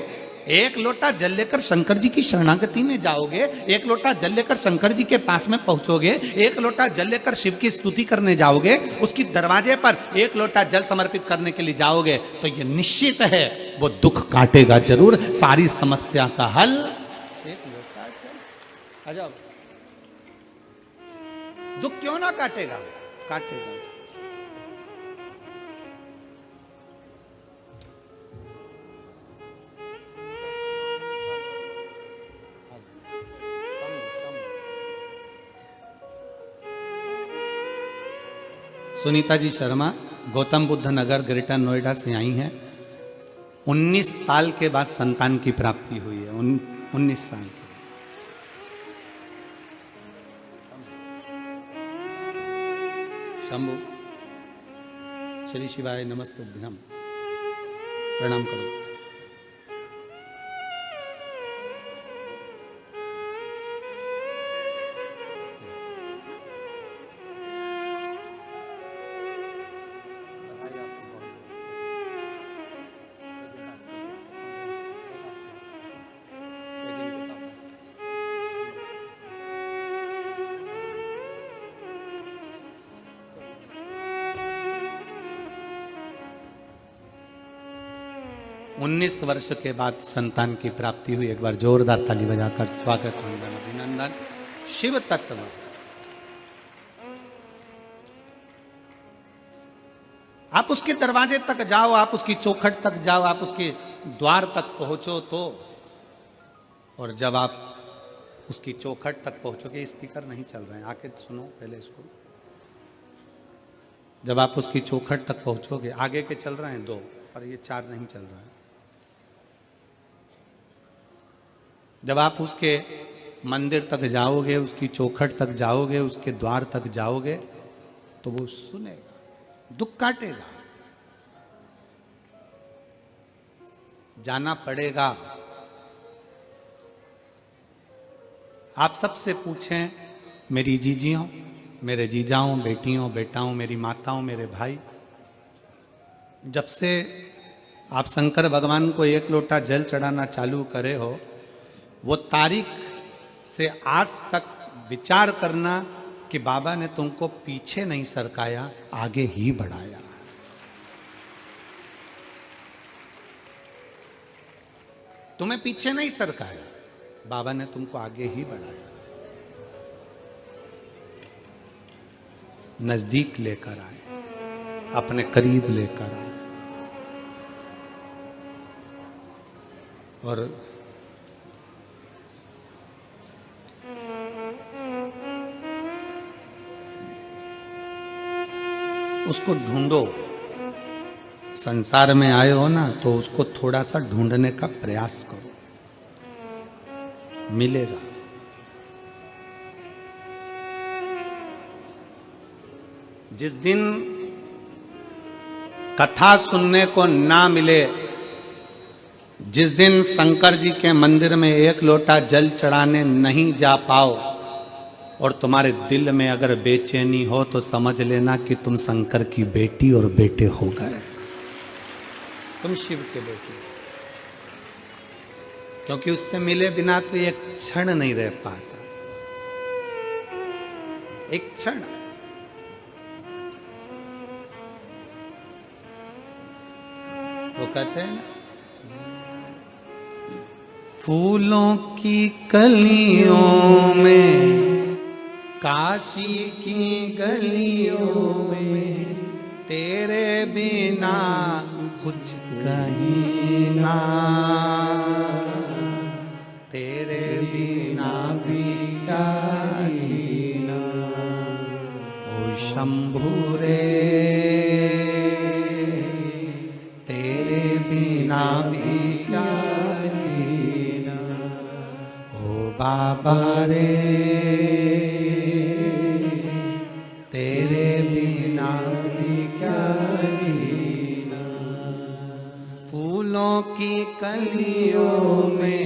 एक लोटा जल लेकर शंकर जी की शरणागति में जाओगे, एक लोटा जल लेकर शंकर जी के पास में पहुंचोगे, एक लोटा जल लेकर शिव की स्तुति करने जाओगे, उसकी दरवाजे पर एक लोटा जल समर्पित करने के लिए जाओगे, तो ये निश्चित है वो दुख काटेगा जरूर। सारी समस्या का हल एक लोटा जल। आ जाओ, दुख क्यों ना काटेगा, काटेगा। सुनीता जी शर्मा गौतम बुद्ध नगर ग्रेटर नोएडा से आई हैं। 19 साल के बाद संतान की प्राप्ति हुई है। 19 साल की। शंभु श्री शिवाय नमस्तुभ्यम, प्रणाम करो। उन्नीस वर्ष के बाद संतान की प्राप्ति हुई। एक बार जोरदार ताली बजाकर स्वागत, वंदन, अभिनंदन। शिव तत्व आप उसके दरवाजे तक जाओ, आप उसकी चौखट तक जाओ, आप उसके द्वार तक पहुंचो तो, और जब आप उसकी चौखट तक पहुंचोगे, स्पीकर नहीं चल रहे हैं, आके सुनो पहले इसको। जब आप उसकी चौखट तक पहुंचोगे, आगे के चल रहे हैं 2 और ये 4 नहीं चल रहा है। जब आप उसके मंदिर तक जाओगे, उसकी चौखट तक जाओगे, उसके द्वार तक जाओगे, तो वो सुनेगा, दुख काटेगा। जाना पड़ेगा। आप सबसे पूछें, मेरी जीजियों, मेरे जीजाओं, बेटियों, बेटाओं, मेरी माताओं, मेरे भाई, जब से आप शंकर भगवान को एक लोटा जल चढ़ाना चालू करे हो, वो तारीख से आज तक विचार करना कि बाबा ने तुमको पीछे नहीं सरकाया, आगे ही बढ़ाया। तुम्हें पीछे नहीं सरकाया, बाबा ने तुमको आगे ही बढ़ाया, नजदीक लेकर आए, अपने करीब लेकर आए। और उसको ढूंढो। संसार में आए हो ना, तो उसको थोड़ा सा ढूंढने का प्रयास करो, मिलेगा। जिस दिन कथा सुनने को ना मिले, जिस दिन शंकर जी के मंदिर में एक लोटा जल चढ़ाने नहीं जा पाओ, और तुम्हारे दिल में अगर बेचैनी हो, तो समझ लेना कि तुम शंकर की बेटी और बेटे हो गए, तुम शिव के बेटे। क्योंकि उससे मिले बिना तो एक क्षण नहीं रह पाता, एक क्षण। वो कहते हैं ना, फूलों की कलियों में, काशी की गलियों में, तेरे बिना कुछ कहीं ना, तेरे बिना भी क्या जीना, ओ शंभू रे, तेरे बिना भी क्या जीना, ओ बाबा रे, तेरे बिना भी क्या जीना। फूलों की कलियों में,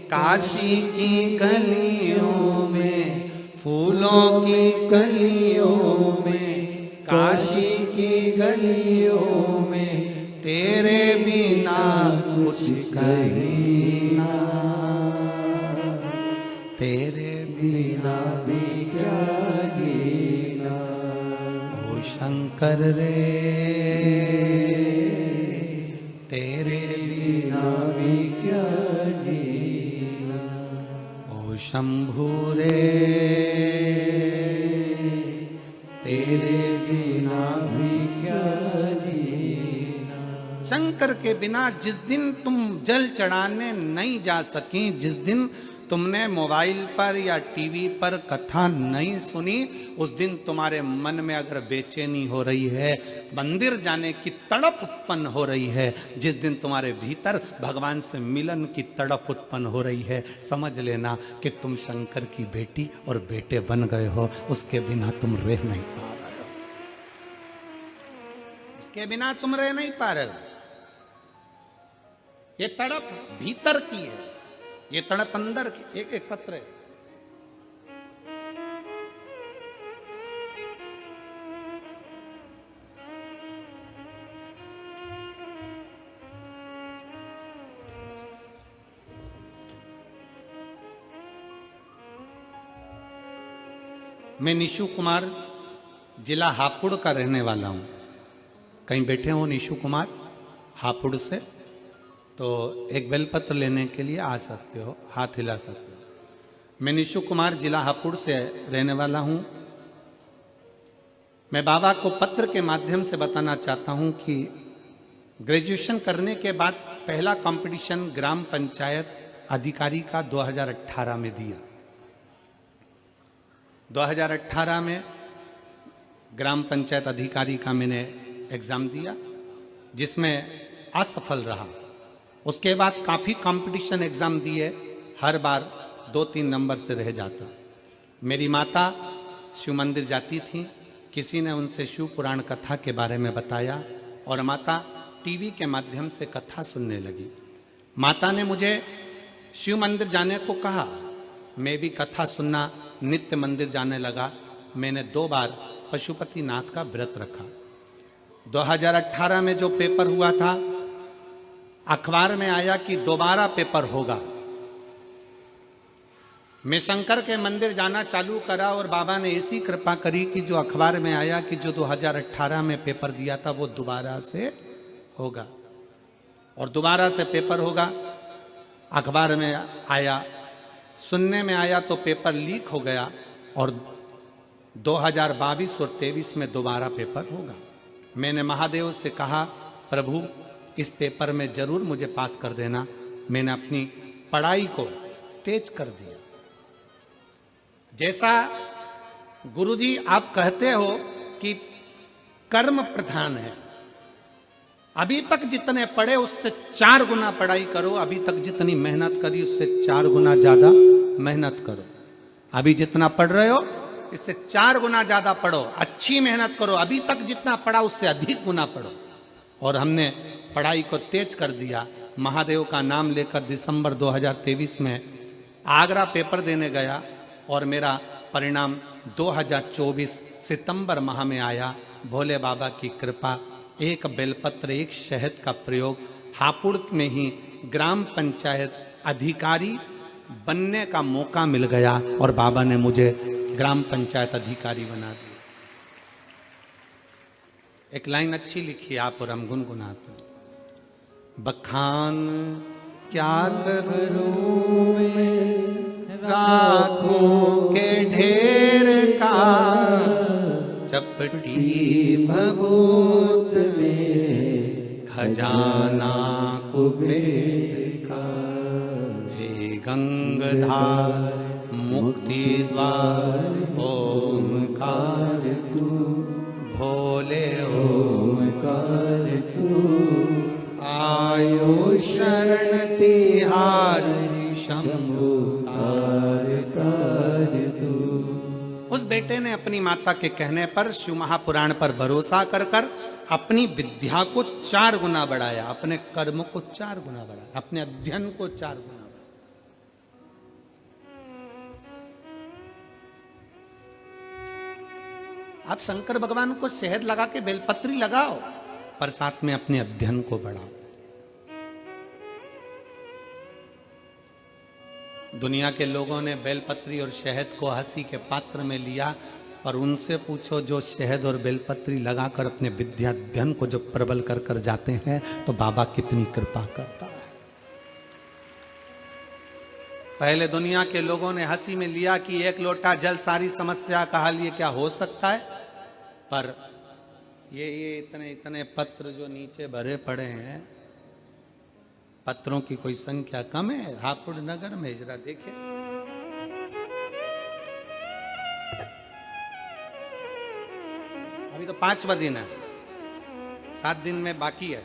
काशी की गलियों में, फूलों की कलियों में, काशी की गलियों में, तेरे बिना कुछ कहीं भी क्या जीना। ओ शंकर रे तेरे बिना भी क्या जीना। ओ शंभू रे तेरे बिना भी क्या जीना। शंकर के बिना जिस दिन तुम जल चढ़ाने नहीं जा सकी, जिस दिन तुमने मोबाइल पर या टीवी पर कथा नहीं सुनी, उस दिन तुम्हारे मन में अगर बेचैनी हो रही है, मंदिर जाने की तड़प उत्पन्न हो रही है, जिस दिन तुम्हारे भीतर भगवान से मिलन की तड़प उत्पन्न हो रही है, समझ लेना कि तुम शंकर की बेटी और बेटे बन गए हो। उसके बिना तुम रह नहीं पा रहे हो, उसके बिना तुम रह नहीं पा रहे हो। ये तड़प भीतर की है, ये तड़प अंदर की। एक एक पत्र है, मैं निशु कुमार जिला हापुड़ का रहने वाला हूं। कहीं बैठे हो निशु कुमार हापुड़ से, तो एक बेलपत्र लेने के लिए आ सकते हो, हाथ हिला सकते हो। मैं निशु कुमार जिला हापुड़ से रहने वाला हूं। मैं बाबा को पत्र के माध्यम से बताना चाहता हूं कि ग्रेजुएशन करने के बाद पहला कंपटीशन ग्राम पंचायत अधिकारी का 2018 में दिया। 2018 में ग्राम पंचायत अधिकारी का मैंने एग्ज़ाम दिया, जिसमें असफल रहा। उसके बाद काफ़ी कंपटीशन एग्ज़ाम दिए, हर बार 2-3 नंबर से रह जाता। मेरी माता शिव मंदिर जाती थी, किसी ने उनसे शिव पुराण कथा के बारे में बताया और माता टीवी के माध्यम से कथा सुनने लगी। माता ने मुझे शिव मंदिर जाने को कहा, मैं भी कथा सुनना नित्य मंदिर जाने लगा। मैंने 2 बार पशुपतिनाथ का व्रत रखा। 2018 में जो पेपर हुआ था, अखबार में आया कि दोबारा पेपर होगा। मैं शंकर के मंदिर जाना चालू करा और बाबा ने ऐसी कृपा करी कि जो अखबार में आया कि जो 2018 में पेपर दिया था वो दोबारा से होगा, और दोबारा से पेपर होगा। अखबार में आया, सुनने में आया तो पेपर लीक हो गया और 2022 और 23 में दोबारा पेपर होगा। मैंने महादेव से कहा, प्रभु इस पेपर में जरूर मुझे पास कर देना। मैंने अपनी पढ़ाई को तेज कर दिया। जैसा गुरुजी आप कहते हो कि कर्म प्रधान है, अभी तक जितने पढ़े उससे 4 गुना पढ़ाई करो। अभी तक जितनी मेहनत करी उससे 4 गुना ज्यादा मेहनत करो। अभी जितना पढ़ रहे हो इससे 4 गुना ज्यादा पढ़ो, अच्छी मेहनत करो। अभी तक जितना पढ़ा उससे अधिक गुना पढ़ो। और हमने पढ़ाई को तेज कर दिया। महादेव का नाम लेकर दिसंबर 2023 में आगरा पेपर देने गया और मेरा परिणाम 2024 सितंबर माह में आया। भोले बाबा की कृपा, एक बेलपत्र, एक शहद का प्रयोग, हापुड़ में ही ग्राम पंचायत अधिकारी बनने का मौका मिल गया और बाबा ने मुझे ग्राम पंचायत अधिकारी बना दिया। एक लाइन अच्छी लिखी आप और हम गुनगुनाते। बखान क्या करूं मैं राखों के ढेर का, चपटी भभूत में खजाना कुबेर का। हे गंगाधार मुक्ति द्वार ओमकार तू, भोले ओमकार तू। आयो शरण तिहार शंभु कार तू। उस बेटे ने अपनी माता के कहने पर शिव महापुराण पर भरोसा कर अपनी विद्या को 4 गुना बढ़ाया, अपने कर्म को 4 गुना बढ़ाया, अपने अध्ययन को 4 गुना। आप शंकर भगवान को शहद लगा के बेलपत्री लगाओ, पर साथ में अपने अध्ययन को बढ़ाओ। दुनिया के लोगों ने बेलपत्री और शहद को हंसी के पात्र में लिया, पर उनसे पूछो जो शहद और बेलपत्री लगाकर अपने विद्या अध्ययन को जो प्रबल कर कर जाते हैं तो बाबा कितनी कृपा करता है। पहले दुनिया के लोगों ने हंसी में लिया कि एक लोटा जल सारी समस्या का हल, ये क्या हो सकता है। पर ये इतने इतने पत्र जो नीचे भरे पड़े हैं, पत्रों की कोई संख्या कम है हापुड़ नगर में? जरा देखिए, अभी तो 5वां दिन है, 7 दिन में बाकी है।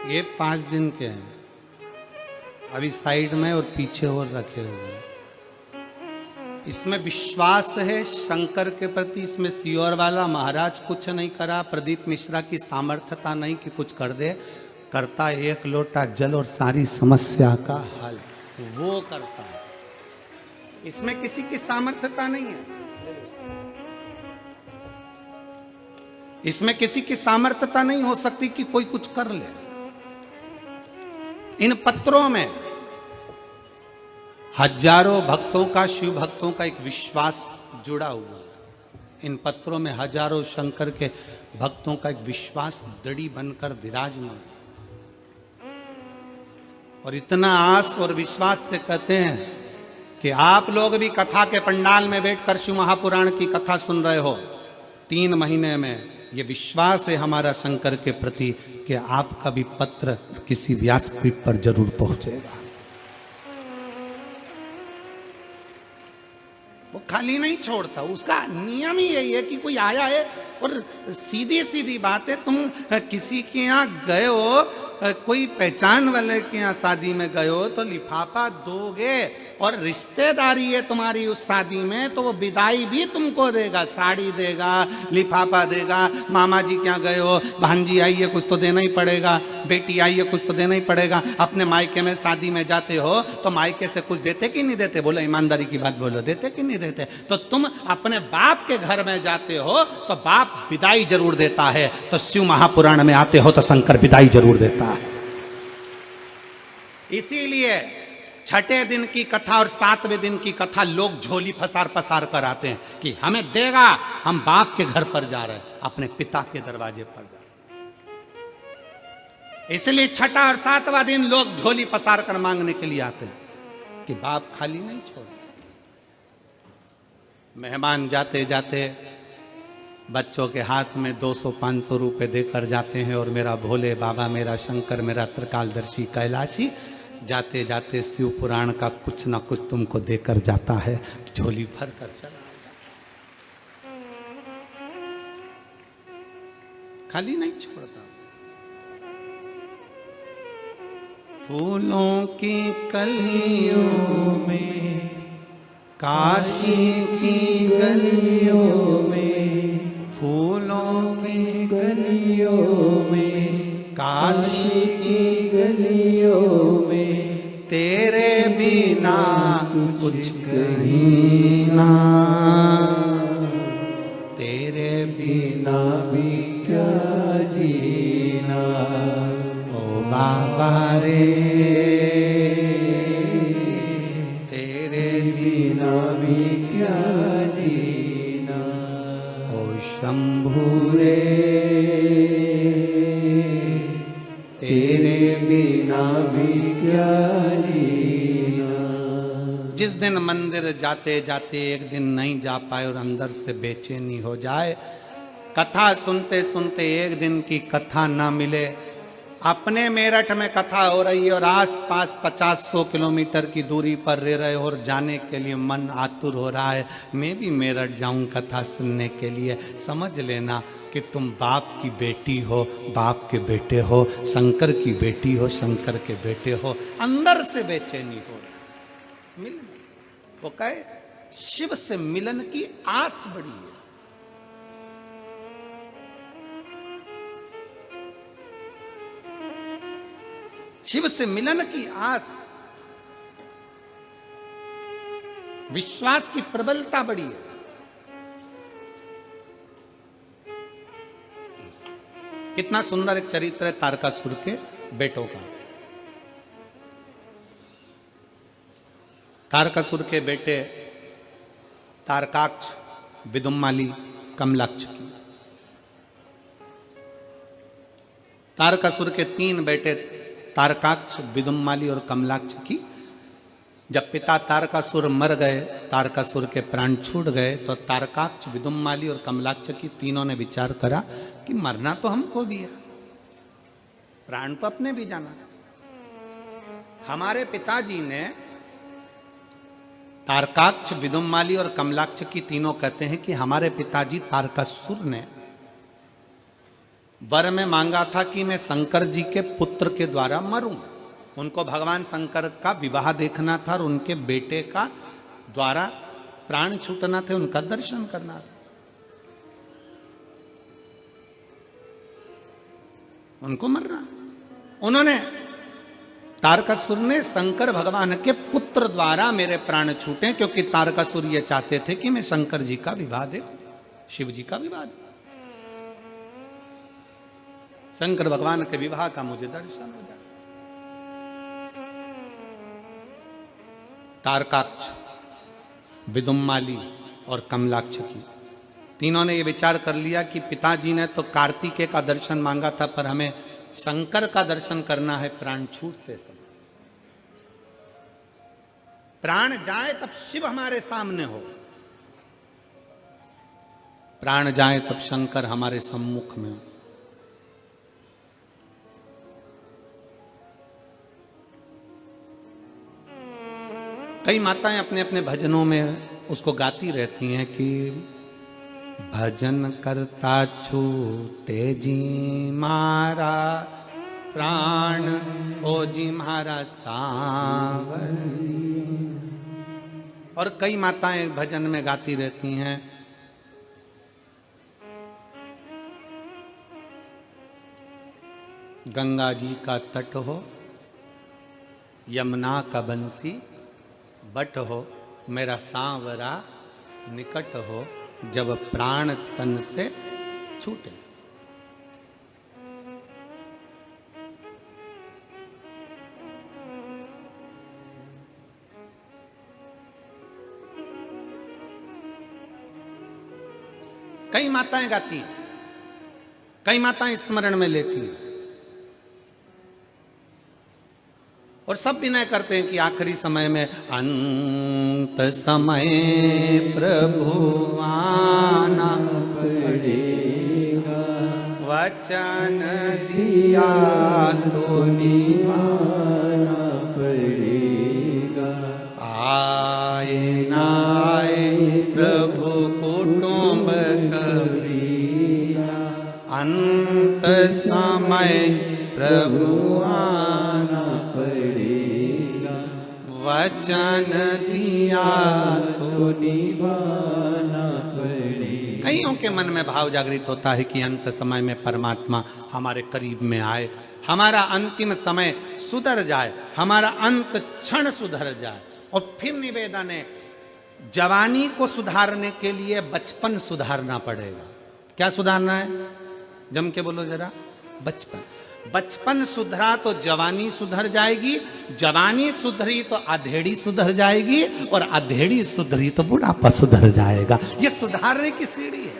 ये 5 दिन के हैं, अभी साइड में और पीछे और रखे हुए हैं। इसमें विश्वास है शंकर के प्रति, इसमें सियोर वाला महाराज कुछ नहीं करा, प्रदीप मिश्रा की सामर्थ्यता नहीं कि कुछ कर दे, करता एक लोटा जल और सारी समस्या का हल वो करता है। इसमें किसी की सामर्थ्यता नहीं है, इसमें किसी की सामर्थ्यता नहीं हो सकती कि कोई कुछ कर ले। इन पत्रों में हजारों भक्तों का, शिव भक्तों का एक विश्वास जुड़ा हुआ है। इन पत्रों में हजारों शंकर के भक्तों का एक विश्वास दृढ़ बनकर विराजमान, और इतना आस और विश्वास से कहते हैं कि आप लोग भी कथा के पंडाल में बैठकर शिव महापुराण की कथा सुन रहे हो। 3 महीने में ये विश्वास है हमारा शंकर के प्रति कि आपका भी पत्र किसी व्यासपीठ पर जरूर पहुंचेगा। वो खाली नहीं छोड़ता, उसका नियम ही यही है कि कोई आया है, और सीधी सीधी बात है, तुम किसी के यहाँ गए हो, कोई पहचान वाले के यहाँ शादी में गए हो तो लिफाफा दोगे, और रिश्तेदारी है तुम्हारी उस शादी में तो वो विदाई भी तुमको देगा, साड़ी देगा, लिफाफा देगा। मामा जी के यहाँ गए हो, भांजी आई है, कुछ तो देना ही पड़ेगा, बेटी आई है, कुछ तो देना ही पड़ेगा। अपने मायके में शादी में जाते हो तो मायके से कुछ देते कि नहीं देते? बोलो ईमानदारी की बात बोलो, देते कि नहीं देते? तो तुम अपने बाप के घर में जाते हो तो बाप विदाई जरूर देता है, तो शिव महापुराण में आते हो तो शंकर विदाई जरूर देता है। इसीलिए 6ठे दिन की कथा और 7वें दिन की कथा लोग झोली फसार पसार कर आते हैं कि हमें देगा, हम बाप के घर पर जा रहे हैं, अपने पिता के दरवाजे पर जा रहे हैं। इसलिए 6ठा और 7वां दिन लोग झोली पसार कर मांगने के लिए आते हैं कि बाप खाली नहीं छोड़। मेहमान जाते जाते बच्चों के हाथ में 200-500 रुपए देकर जाते हैं, और मेरा भोले बाबा, मेरा शंकर, मेरा त्रिकालदर्शी कैलाशी जाते जाते शिव पुराण का कुछ ना कुछ तुमको देकर जाता है, झोली भर कर चला खाली नहीं छोड़ता। फूलों की कलियों में, काशी की गलियों में, फूलों की गलियों में, काशी की गलियों में, तेरे बिना कुछ कहीं ना, तेरे बिना भी क्या जीना। ओ बाबा रे, तेरे बिना भी क्या जीना। ओ शंभू रे, तेरे बिना भी क्या जीना। जिस दिन मंदिर जाते जाते एक दिन नहीं जा पाए और अंदर से बेचैनी हो जाए, कथा सुनते सुनते एक दिन की कथा ना मिले, अपने मेरठ में कथा हो रही है और आस पास 50-100 किलोमीटर की दूरी पर रह रहे हो और जाने के लिए मन आतुर हो रहा है, मैं भी मेरठ जाऊं कथा सुनने के लिए, समझ लेना कि तुम बाप की बेटी हो, बाप के बेटे हो, शंकर की बेटी हो, शंकर के बेटे हो, अंदर से बेचैनी हो मिल। वो कहे शिव से मिलन की आस बड़ी है। शिव से मिलन की आस, विश्वास की प्रबलता बड़ी है। कितना सुंदर एक चरित्र है तारकासुर के बेटों का। तारकासुर के बेटे तारकाक्ष, विदुम्माली, कमलाक्ष की। तारकासुर के 3 बेटे तारकाक्ष, विदुम्माली और कमलाक्ष की। जब पिता तारकासुर मर गए, तारकासुर के प्राण छूट गए, तो तारकाक्ष, विदुम्माली और कमलाक्ष की तीनों ने विचार करा कि मरना तो हमको भी है, प्राण तो अपने भी जाना। हमारे पिताजी ने, तारकाक्ष, विदुम्माली और कमलाक्ष की तीनों कहते हैं कि हमारे पिताजी तारकासुर ने वर में मांगा था कि मैं शंकर जी के पुत्र के द्वारा मरूं। उनको भगवान शंकर का विवाह देखना था और उनके बेटे का द्वारा प्राण छूटना थे, उनका दर्शन करना था। उनको मरना, उन्होंने, तारकासुर ने शंकर भगवान के पुत्र द्वारा मेरे प्राण छूटे, क्योंकि तारकासुर ये चाहते थे कि मैं शंकर जी का विवाह देखूं, शिव जी का विवाह देखूं, शंकर भगवान के विवाह का मुझे दर्शन हो जाए। तारकाक्ष, विदुम्माली और कमलाक्ष की तीनों ने यह विचार कर लिया कि पिताजी ने तो कार्तिकेय का दर्शन मांगा था, पर हमें शंकर का दर्शन करना है प्राण छूटते समय। प्राण जाए तब शिव हमारे सामने हो, प्राण जाए तब शंकर हमारे सम्मुख में हो। कई माताएं अपने अपने भजनों में उसको गाती रहती हैं कि भजन करता छूटे जी मारा प्राण, ओ जी मारा सांवरिया। और कई माताएं भजन में गाती रहती हैं गंगा जी का तट हो, यमुना का बंसी बट हो, मेरा सांवरा निकट हो, जब प्राण तन से छूटे। कई माताएं गाती हैं, कई माताएं स्मरण में लेती हैं, और सब विनय करते हैं कि आखिरी समय में अंत समय प्रभु आना पड़ेगा, वचन दिया तो निभाना पड़ेगा। आए ना आए प्रभु कुटुंब कबीरा, अंत समय प्रभु आना पड़ेगा, वचन दिया तो निभाना पड़ेगा। कईयों के मन में भाव जागृत होता है कि अंत समय में परमात्मा हमारे करीब में आए, हमारा अंतिम समय सुधर जाए, हमारा अंत क्षण सुधर जाए। और फिर निवेदन है, जवानी को सुधारने के लिए बचपन सुधारना पड़ेगा। क्या सुधारना है? जम के बोलो जरा। बचपन। बचपन सुधरा तो जवानी सुधर जाएगी, जवानी सुधरी तो अधेड़ी सुधर जाएगी, और अधेड़ी सुधरी तो बुढ़ापा सुधर जाएगा। ये सुधारने की सीढ़ी है।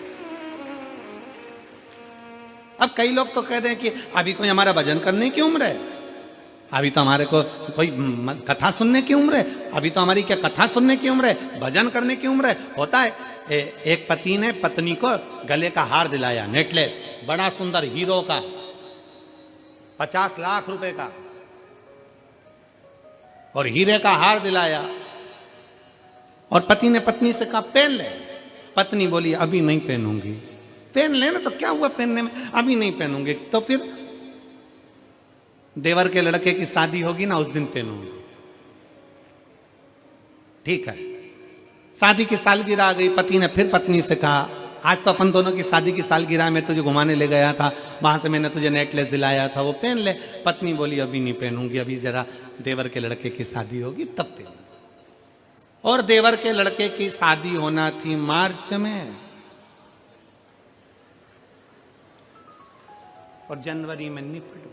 अब कई लोग तो कहते हैं कि अभी कोई हमारा भजन करने की उम्र है, अभी तो हमारे को कोई कथा सुनने की उम्र है, अभी तो हमारी क्या कथा सुनने की उम्र है, भजन करने की उम्र है। होता है एक पति ने पत्नी को गले का हार दिलाया, नेकलेस, बड़ा सुंदर हीरो का, 50 लाख रुपए का, और हीरे का हार दिलाया। और पति ने पत्नी से कहा पहन ले। पत्नी बोली अभी नहीं पहनूंगी। पहन ले ना, तो क्या हुआ पहनने में, अभी नहीं पहनूंगी। तो फिर देवर के लड़के की शादी होगी ना, उस दिन पहनूंगी। ठीक है, शादी की सालगिरह आ गई। पति ने फिर पत्नी से कहा आज तो अपन दोनों की शादी की सालगिरह में तुझे घुमाने ले गया था, वहां से मैंने तुझे नेकलेस दिलाया था, वो पहन ले। पत्नी बोली अभी नहीं पहनूंगी, अभी जरा देवर के लड़के की शादी होगी तब पहनूंगी। और देवर के लड़के की शादी होना थी मार्च में, और जनवरी में निपट गई।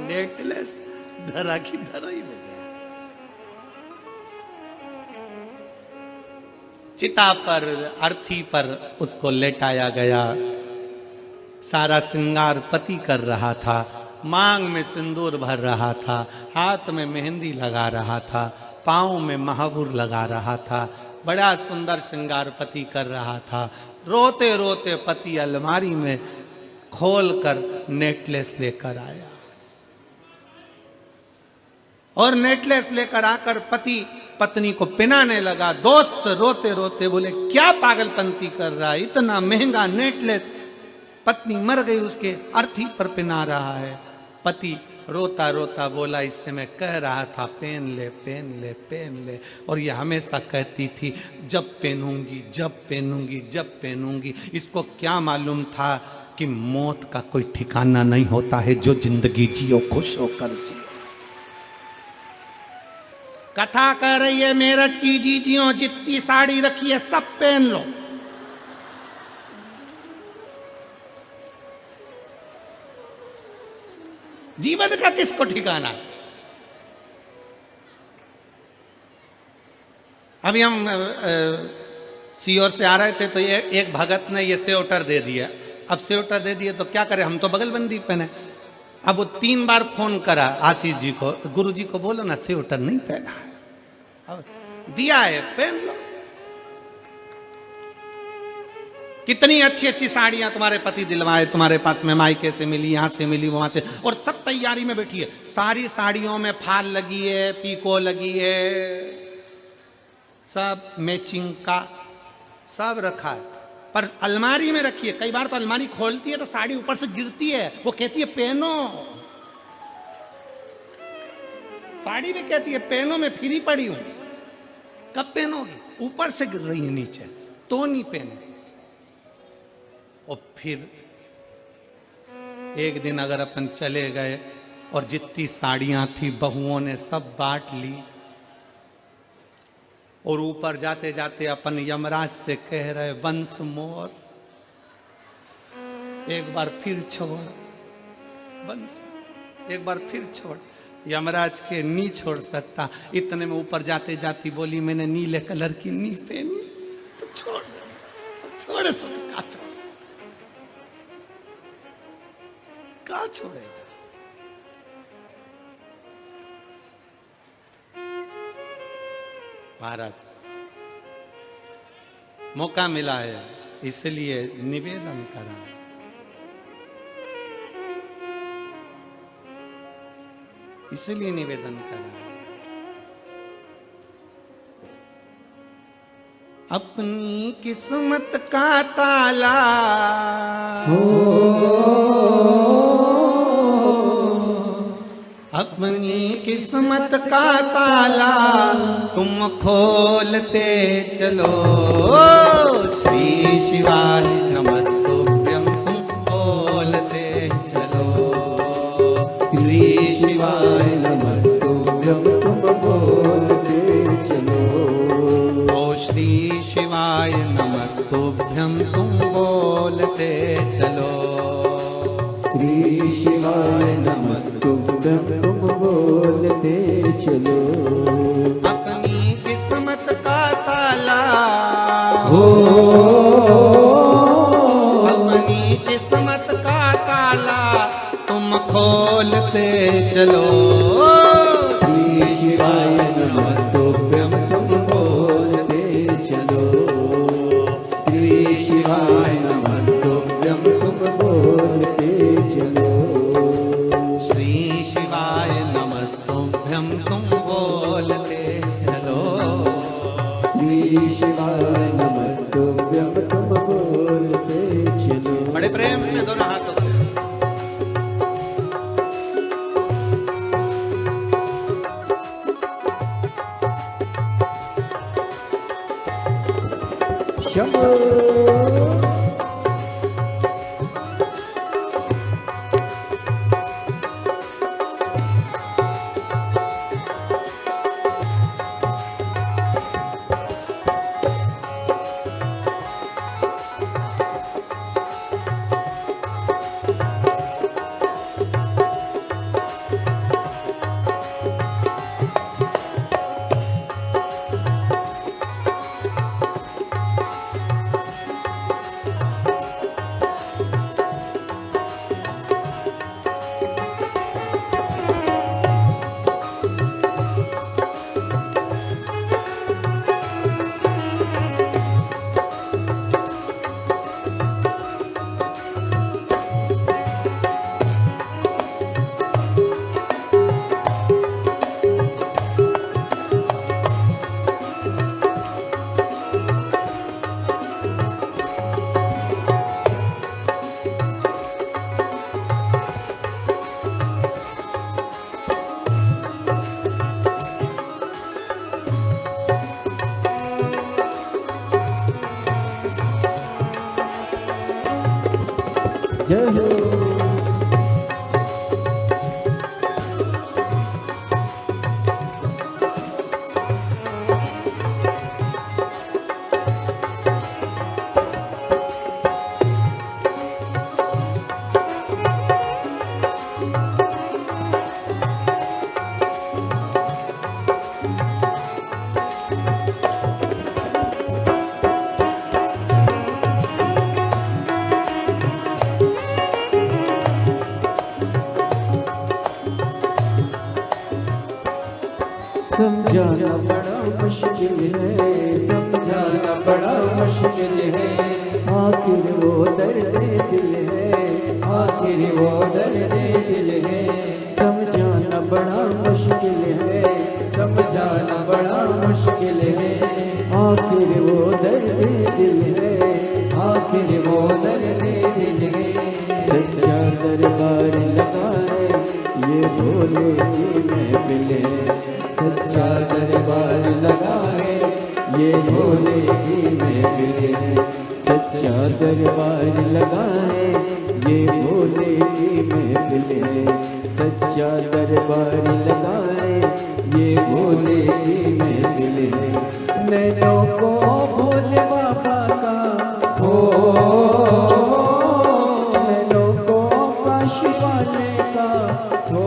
नेकलेस धरा की धरा ही हो गया। चिता पर, अर्थी पर उसको लेटाया गया। सारा श्रृंगार पति कर रहा था, मांग में सिंदूर भर रहा था, हाथ में मेहंदी लगा रहा था, पाँव में महावुर लगा रहा था। बड़ा सुंदर श्रृंगार पति कर रहा था। रोते रोते पति अलमारी में खोल कर नेकलेस लेकर आया, और नेकलेस लेकर आकर पति पत्नी को पिनाने लगा। दोस्त रोते रोते बोले क्या पागलपंती कर रहा है, इतना महंगा नेकलेस। पत्नी मर गई, उसके अर्थी पर पिना रहा है। पति रोता रोता बोला इससे मैं कह रहा था पहन ले पहन ले पहन ले, और ये हमेशा कहती थी जब पहनूंगी जब पहनूंगी जब पहनूंगी। इसको क्या मालूम था कि मौत का कोई ठिकाना नहीं होता है, जो जिंदगी जियो खुश होकर जियो। कथा कह रही है मेरठ की जीजियों, जितनी साड़ी रखी है सब पहन लो। जीवन का किसको ठिकाना। अभी हम सीओर से आ रहे थे तो एक भगत ने ये स्वेटर दे दिया। अब स्वेटर दे दिए तो क्या करें, हम तो बगलबंदी पहने। अब वो 3 बार फोन करा आशीष जी को, गुरु जी को बोलो ना स्वेटर नहीं पहना है। अब दिया है पहन लो। कितनी अच्छी अच्छी साड़ियां तुम्हारे पति दिलवाए, तुम्हारे पास में मायके से मिली, यहां से मिली, वहां से, और सब तैयारी में बैठी है। सारी साड़ियों में फाल लगी है, पीको लगी है, सब मैचिंग का सब रखा है, पर अलमारी में रखी है। कई बार तो अलमारी खोलती है तो साड़ी ऊपर से गिरती है, वो कहती है पहनो। साड़ी भी कहती है पहनो, मैं फ्री पड़ी हूं, कब पहनोगी, ऊपर से गिर रही है नीचे तो नहीं पहने। और फिर एक दिन अगर अपन चले गए और जितनी साड़ियां थी बहुओं ने सब बांट ली, और ऊपर जाते जाते अपन यमराज से कह रहे वंस मोर, एक बार फिर छोड़, वंस एक बार फिर छोड़। यमराज के नी छोड़ सकता। इतने में ऊपर जाते जाती बोली मैंने नीले कलर की नी पहनी, तो छोड़ छोड़ सकता, क्या छोड़ेगा। महाराज मौका मिला है इसलिए निवेदन करा, इसलिए निवेदन करा। अपनी किस्मत का ताला अपनी किस्मत का ताला तुम खोलते चलो। श्री शिवाय नमस्तुभ्यं तुम बोलते चलो। श्री शिवाय नमस्तुभ्यं तुम बोलते चलो। ओ श्री शिवाय नमस्तुभ्यं तुम बोलते चलो। श्री व्यम तुम बोलते चलो। अपनी किस्मत का ताला हो अपनी किस्मत का ताला तुम खोलते चलो। श्री शिवाय नमस्तुभ्यं तुम बोलते चलो। श्री शिवाय नमस्तुभ्यं तुम बोलते चलो। श्री शिवाय नमस्तुभ्यं तुम बोलते चलो। श्री शिवाय नमस्तुभ्यं तुम बोलते चलो। बड़े प्रेम से दोनों हाथों से शंभो। जय हो। समझाना बड़ा मुश्किल है, समझाना बड़ा मुश्किल है। आखिर वो दर्द दिल है, आखिर वो दर्द दिल है। समझाना बड़ा मुश्किल है, समझाना बड़ा मुश्किल है। आखिर वो दर्द दिल है, आखिर वो दर्द दिल है। सच्चा दरबार लगाए ये भोले की महफिल है। सच्चा दरबार लगाए ये भोले की महफिल है। सच्चा दरबार लगाए ये भोले की महफिल है। सच्चा दरबार लगाए ये भोले की महफिल है। नैनों को भोले बाबा का हो, नैनों को काशी वाले का हो,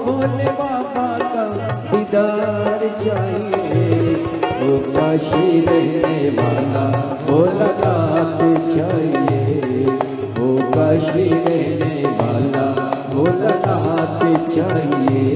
भोले बाबा का दीदार चाहिए। वो काशी रहने वाला वो लगाते चाहिए। वो काशी रहने वाला वो लगाते चाहिए।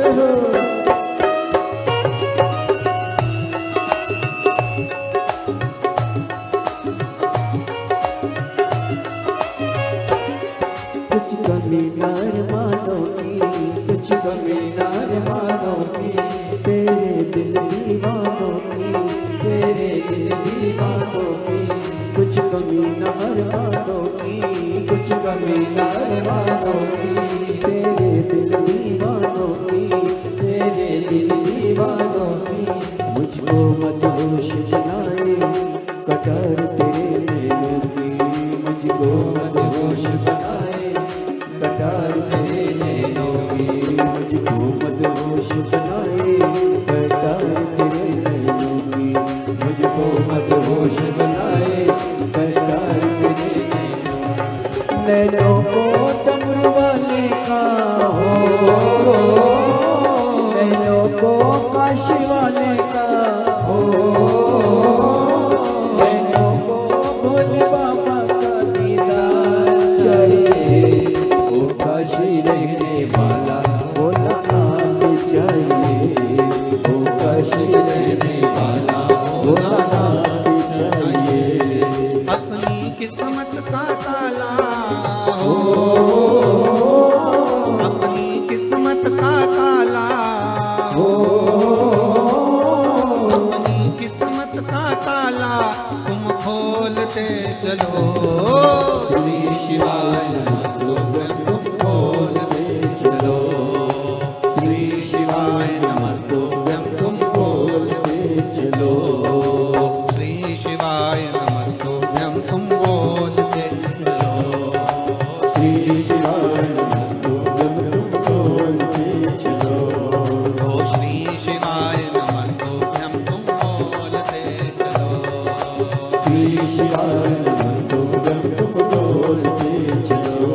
हो। कुछ कमी नार मानोगी, कुछ कमी नार मानोगी, तेरे दिल दीवानों की, तेरे दिल दीवानों की। कुछ कमी नार मानोगी, कुछ कमी नार मानोगी, तेरे दिल दीवानों की, तेरे दिल दीवानों की। मुझको मदहोश बनाए कटार तेरे नैनों की, मुझको मदहोश बनाए कटार तेरे नैनों की, मुझको मदहोश बनाए कटार तेरे नैनों की, मुझको मदहोश बनाए कटार तेरे नैनों को डमरू वाले का हो, नैनों को काशी वाले का हो, नैनों को भोले बाबा का दीदार चाहिए। ओ काशी रहने वाला भोलानाथ चाहिए, ओ काशी रहने वाला भोलानाथ चाहिए। अपनी किस्मत का ताला हो, अपनी किस्मत का ताला हो, अपनी किस्मत का ताला तुम खोलते चलो। श्री शिवाय नमस्तुभ्यं तुम खोलते चलो, श्री शिवाय नमस्तुभ्यं तुम खोलते चलो, श्री शिवाय नमस्तुभ्यं तुम बोलते चलो, श्री शिवाय नमस्तुभ्यं तुम बोलते चलो, ओ श्री शिवाय नमस्तुभ्यं तुम बोलते चलो, श्री शिवाय नमस्तुभ्यं तुम बोलते चलो।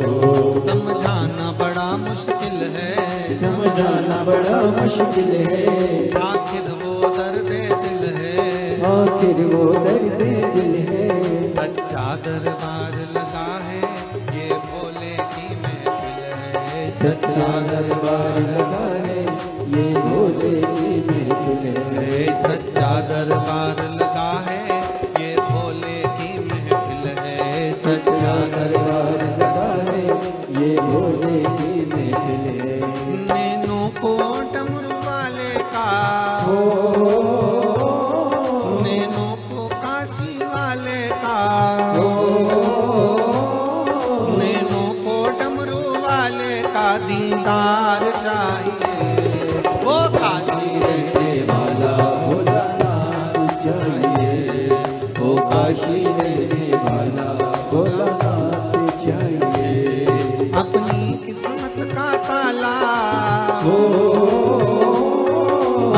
समझाना बड़ा मुश्किल है, समझाना बड़ा मुश्किल है, आखिर वो दर्द दिल है, आखिर वो दर्द दिल है। सच्चा दरबार लगा है ये भोले की महफिल है, सच्चा दरबार लगा है ये भोले की महफिल है। सच्चा दरबार लगा है ये भोले की महफिल है, सच्चा दरबार लगा है ये भोले की महफिल है। नैनों को डमरू वाले का हो, नैनों को काशी वाले का, नैनों को डमरू वाले का दीदार चाहिए। वो काशी रहने वाला भोलानाथ चाहिए, ओ काशी रहने वाला भोलानाथ चाहिए। अपनी किस्मत का ताला हो,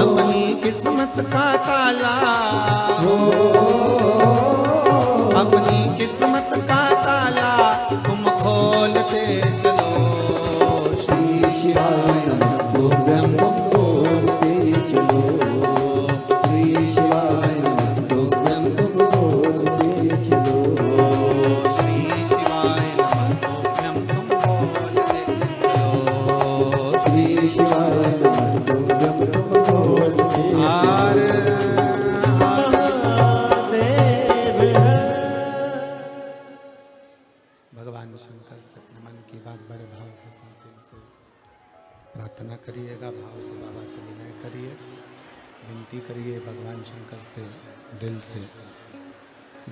अपनी किस्मत का ताला हो, अपनी किस्मत का ताला तुम खोलते चलो। श्री शिवाय नमस्तुभ्यं तुम बोलते चलो, श्री शिवाय नमस्तुभ्यं तुम बोलते चलो, श्री शिवाय नमस्तुभ्यं तुम बोलते चलो, श्री शिवाय नमस्तुभ्यं तुम बोलते आर भगवान शंकर से अपने मन की बात बड़े भाव के साथ दिल से प्रार्थना करिएगा, भाव से बाबा से विनय करिए, विनती करिए भगवान शंकर से दिल से।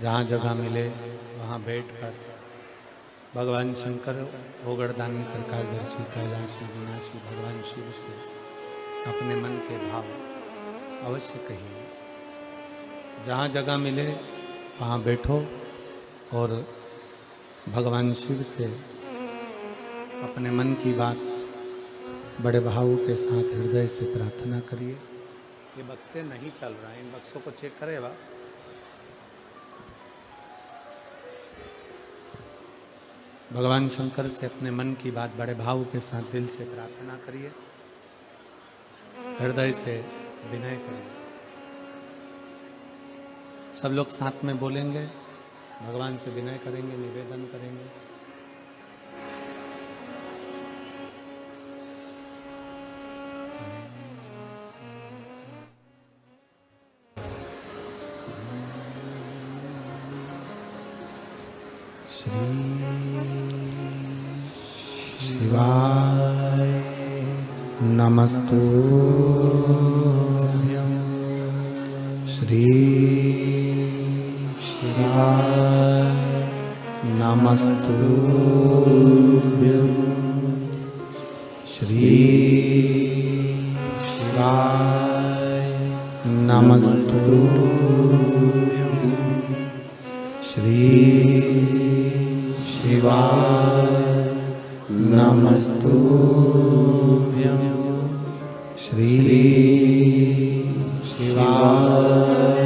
जहाँ जगह मिले वहाँ बैठकर भगवान शंकर, ओगड़दानी, त्रिकालदर्शी, कैलाशी, विनाशी भगवान शिव से अपने मन के भाव अवश्य कहिए। जहाँ जगह मिले वहाँ बैठो और भगवान शिव से अपने मन की बात बड़े भाव के साथ हृदय से प्रार्थना करिए। ये बक्से नहीं चल रहा है, इन बक्सों को चेक करे बा। भगवान शंकर से अपने मन की बात बड़े भाव के साथ दिल से प्रार्थना करिए, हृदय से विनय करिए। सब लोग साथ में बोलेंगे, भगवान से विनय करेंगे, निवेदन करेंगे। श्री शिवाय नमस्तुभ्यं श्री शिवाय नमस्तुभ्यं श्री शिवाय नमस्तुभ्यं श्री शिवाय नमस्तुभ्यं श्री शिवाय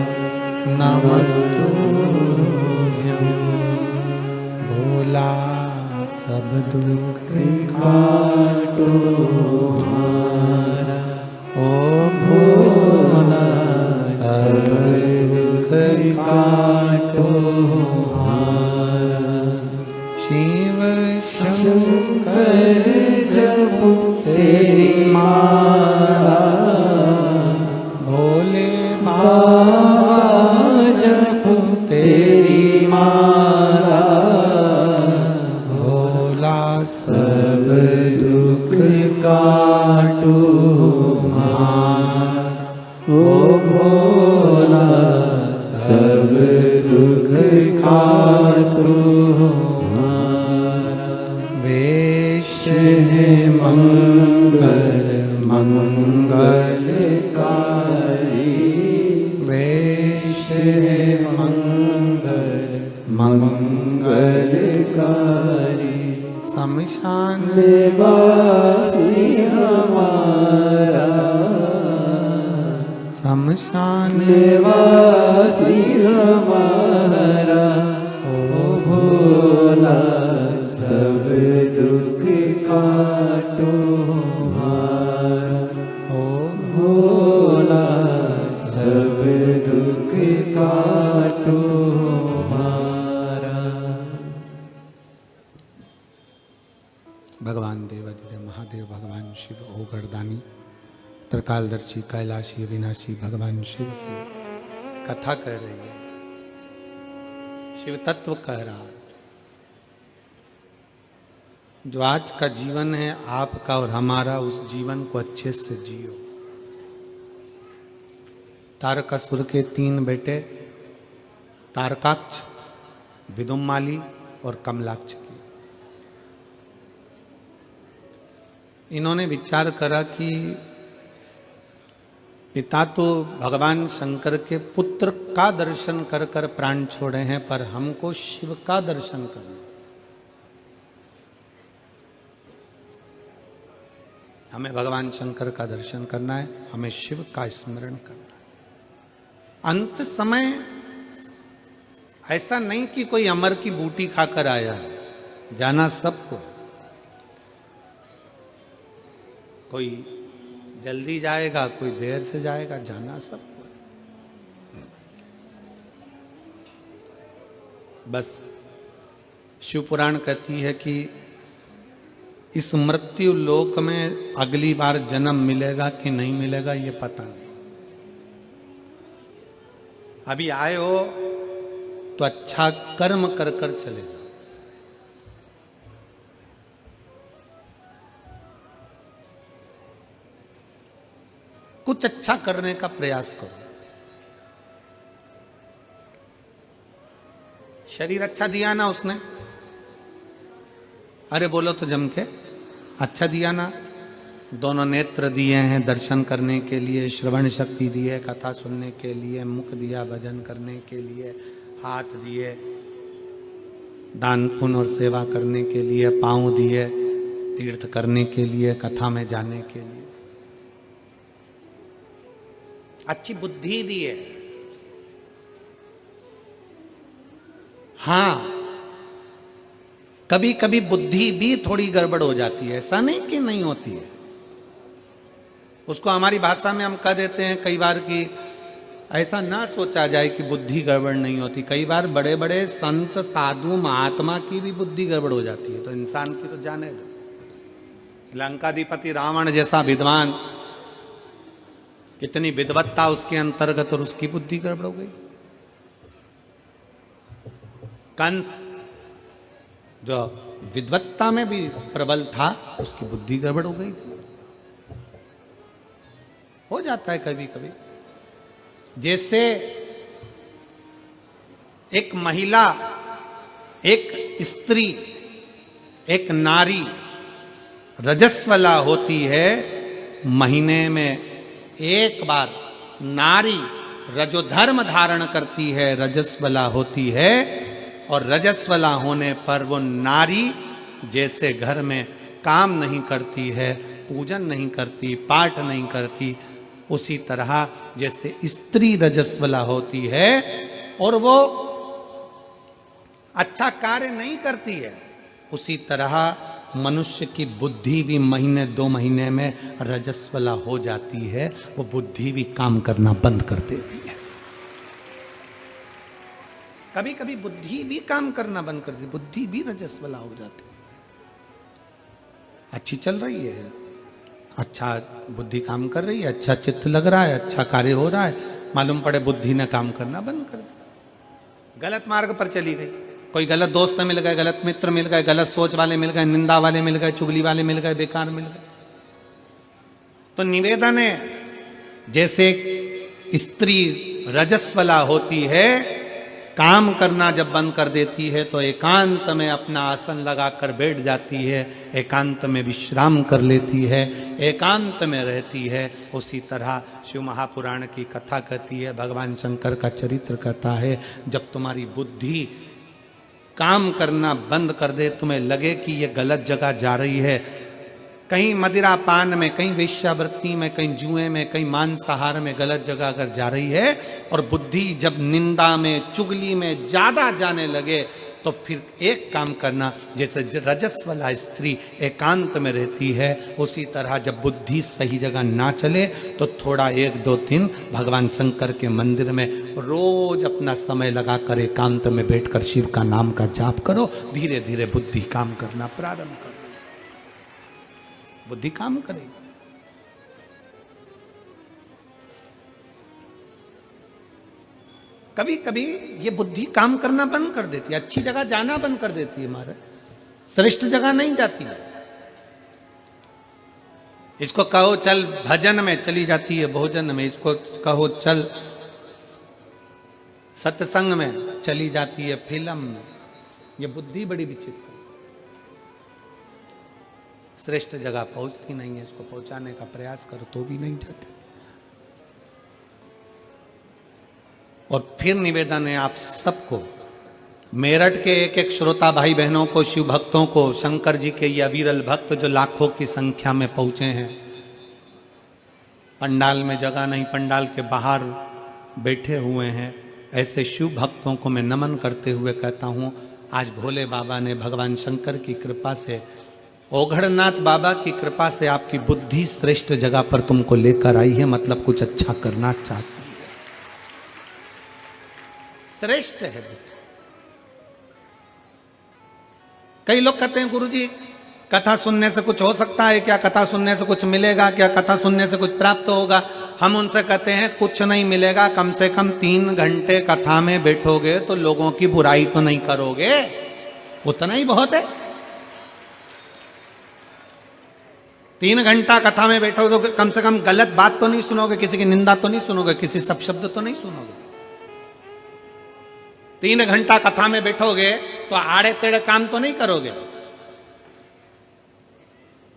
नमस्तुभ्यं भोला सब दुख काटो हमारा, ओ भोला सब दुख काटो हमारा। शिव शंकर जपो तेरी माला, भोले बाबा जपो तेरी माला, भोला सब दुख काटो हमारा, ओ भोला सब दुख काटो हमारा। वेश है मंगल मंगलकारी, वेश है मंगल मंगलकारी, शमशान वासी हमारा, शमशान वासी हमारा, ओ भोला सब दुख काटो हमारा, ओ भोला सब दुख काटो हमारा। भगवान देवाधिदेव महादेव भगवान शिव ओगरदानी त्रिकालदर्शी कैलाशी अविनाशी भगवान शिव की कथा कह रही है, शिव तत्व कह रहा है। जो आज का जीवन है आपका और हमारा, उस जीवन को अच्छे से जियो। तारकासुर के 3 बेटे तारकाक्ष, विदुम्माली और कमलाक्ष की, इन्होंने विचार करा कि पिता तो भगवान शंकर के पुत्र का दर्शन कर कर प्राण छोड़े हैं, पर हमको शिव का दर्शन करना, हमें भगवान शंकर का दर्शन करना है, हमें शिव का स्मरण करना है। अंत समय ऐसा नहीं कि कोई अमर की बूटी खाकर आया है, जाना सबको, कोई जल्दी जाएगा, कोई देर से जाएगा, जाना सबको। बस शिव पुराण कहती है कि इस मृत्यु लोक में अगली बार जन्म मिलेगा कि नहीं मिलेगा ये पता नहीं। अभी आए हो तो अच्छा कर्म कर कर चले जाओ। कुछ अच्छा करने का प्रयास करो। शरीर अच्छा दिया ना उसने, अरे बोलो तो जम के, अच्छा दिया ना। दोनों नेत्र दिए हैं दर्शन करने के लिए, श्रवण शक्ति दी है कथा सुनने के लिए, मुख दिया भजन करने के लिए, हाथ दिए दान पुण्य और सेवा करने के लिए, पांव दिए तीर्थ करने के लिए, कथा में जाने के लिए, अच्छी बुद्धि दी है। हाँ, कभी कभी बुद्धि भी थोड़ी गड़बड़ हो जाती है, ऐसा नहीं कि नहीं होती है। उसको हमारी भाषा में हम कह देते हैं कई बार कि ऐसा ना सोचा जाए कि बुद्धि गड़बड़ नहीं होती। कई बार बड़े बड़े संत साधु महात्मा की भी बुद्धि गड़बड़ हो जाती है, तो इंसान की तो जाने दो। लंकाधिपति रावण जैसा विद्वान, कितनी विद्वत्ता उसके अंतर्गत, और उसकी बुद्धि गड़बड़ हो गई। कंस जो विद्वत्ता में भी प्रबल था उसकी बुद्धि गड़बड़ हो गई थी। हो जाता है कभी कभी। जैसे एक महिला, एक स्त्री, एक नारी रजस्वला होती है, महीने में एक बार नारी रजोधर्म धारण करती है, रजस्वला होती है, और रजस्वला होने पर वो नारी जैसे घर में काम नहीं करती है, पूजन नहीं करती, पाठ नहीं करती, उसी तरह जैसे स्त्री रजस्वला होती है और वो अच्छा कार्य नहीं करती है, उसी तरह मनुष्य की बुद्धि भी महीने 2 महीने में रजस्वला हो जाती है, वो बुद्धि भी काम करना बंद कर देती है। कभी कभी बुद्धि भी काम करना बंद कर देती, बुद्धि भी रजस्वला हो जाती। अच्छी चल रही है, अच्छा बुद्धि काम कर रही है, अच्छा चित्त लग रहा है, अच्छा कार्य हो रहा है, मालूम पड़े बुद्धि ने काम करना बंद कर दिया, गलत मार्ग पर चली गई। कोई गलत दोस्त मिल गए, गलत मित्र मिल गए, गलत सोच वाले मिल गए, निंदा वाले मिल गए, चुगली वाले मिल गए, बेकार मिल गए। तो निवेदन है, जैसे स्त्री रजस्वला होती है, काम करना जब बंद कर देती है तो एकांत में अपना आसन लगाकर बैठ जाती है, एकांत में विश्राम कर लेती है, एकांत में रहती है। उसी तरह शिव महापुराण की कथा कहती है, भगवान शंकर का चरित्र कहता है, जब तुम्हारी बुद्धि काम करना बंद कर दे, तुम्हें लगे कि ये गलत जगह जा रही है, कहीं मदिरा पान में, कहीं वेश्यावृत्ति में, कहीं जुए में, कहीं मांसाहार में गलत जगह अगर जा रही है, और बुद्धि जब निंदा में, चुगली में ज्यादा जाने लगे, तो फिर एक काम करना, जैसे रजस्वला स्त्री एकांत में रहती है, उसी तरह जब बुद्धि सही जगह ना चले तो थोड़ा 1-2 दिन भगवान शंकर के मंदिर में रोज अपना समय लगाकर एकांत में बैठकर शिव का नाम का जाप करो, धीरे धीरे बुद्धि काम करना प्रारंभ करो, बुद्धि काम करेगी। कभी कभी ये बुद्धि काम करना बंद कर देती है, अच्छी जगह जाना बंद कर देती है, महाराज श्रेष्ठ जगह नहीं जाती है। इसको कहो चल भजन में, चली जाती है भोजन में, इसको कहो चल सत्संग में, चली जाती है फिल्म में। ये बुद्धि बड़ी विचित्र, श्रेष्ठ जगह पहुंचती नहीं है, इसको पहुंचाने का प्रयास करो तो भी नहीं जाते। और फिर निवेदन है आप सबको, मेरठ के एक एक श्रोता भाई बहनों को, शिव भक्तों को, शंकर जी के ये अविरल भक्त जो लाखों की संख्या में पहुंचे हैं, पंडाल में जगह नहीं, पंडाल के बाहर बैठे हुए हैं, ऐसे शिव भक्तों को मैं नमन करते हुए कहता हूं, आज भोले बाबा ने, भगवान शंकर की कृपा से, ओघड़नाथ बाबा की कृपा से आपकी बुद्धि श्रेष्ठ जगह पर तुमको लेकर आई है, मतलब कुछ अच्छा करना चाहती है, श्रेष्ठ है बुद्धि। कई लोग कहते हैं गुरुजी कथा सुनने से कुछ हो सकता है क्या, कथा सुनने से कुछ मिलेगा क्या, कथा सुनने से कुछ प्राप्त होगा? हम उनसे कहते हैं कुछ नहीं मिलेगा, कम से कम 3 घंटे कथा में बैठोगे तो लोगों की बुराई तो नहीं करोगे, उतना ही बहुत है। 3 घंटा कथा में बैठोगे तो कम से कम गलत बात तो नहीं सुनोगे, किसी की निंदा तो नहीं सुनोगे, किसी सब शब्द तो नहीं सुनोगे। 3 घंटा कथा में बैठोगे तो आड़े तेड़े काम तो नहीं करोगे।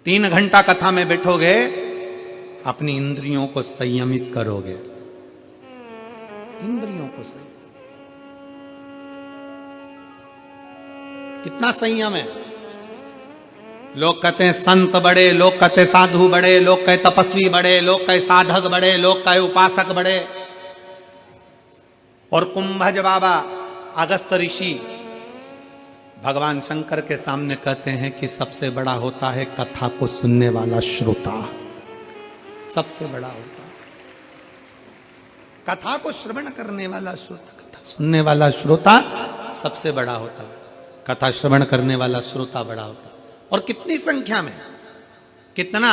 3 घंटा कथा में बैठोगे, अपनी इंद्रियों को संयमित करोगे, इंद्रियों को संयम। कितना संयम है? लोग कहते हैं संत बड़े, लोग कहते साधु बड़े, लोग कहे तपस्वी बड़े, लोग कहे साधक बड़े, लोग कहे उपासक बड़े। और कुंभज बाबा, अगस्त ऋषि भगवान शंकर के सामने कहते हैं कि सबसे बड़ा होता है कथा को सुनने वाला श्रोता, सबसे बड़ा होता है कथा को श्रवण करने वाला श्रोता, कथा सुनने वाला श्रोता सबसे बड़ा होता है, कथा श्रवण करने वाला श्रोता बड़ा होता है। और कितनी संख्या में, कितना,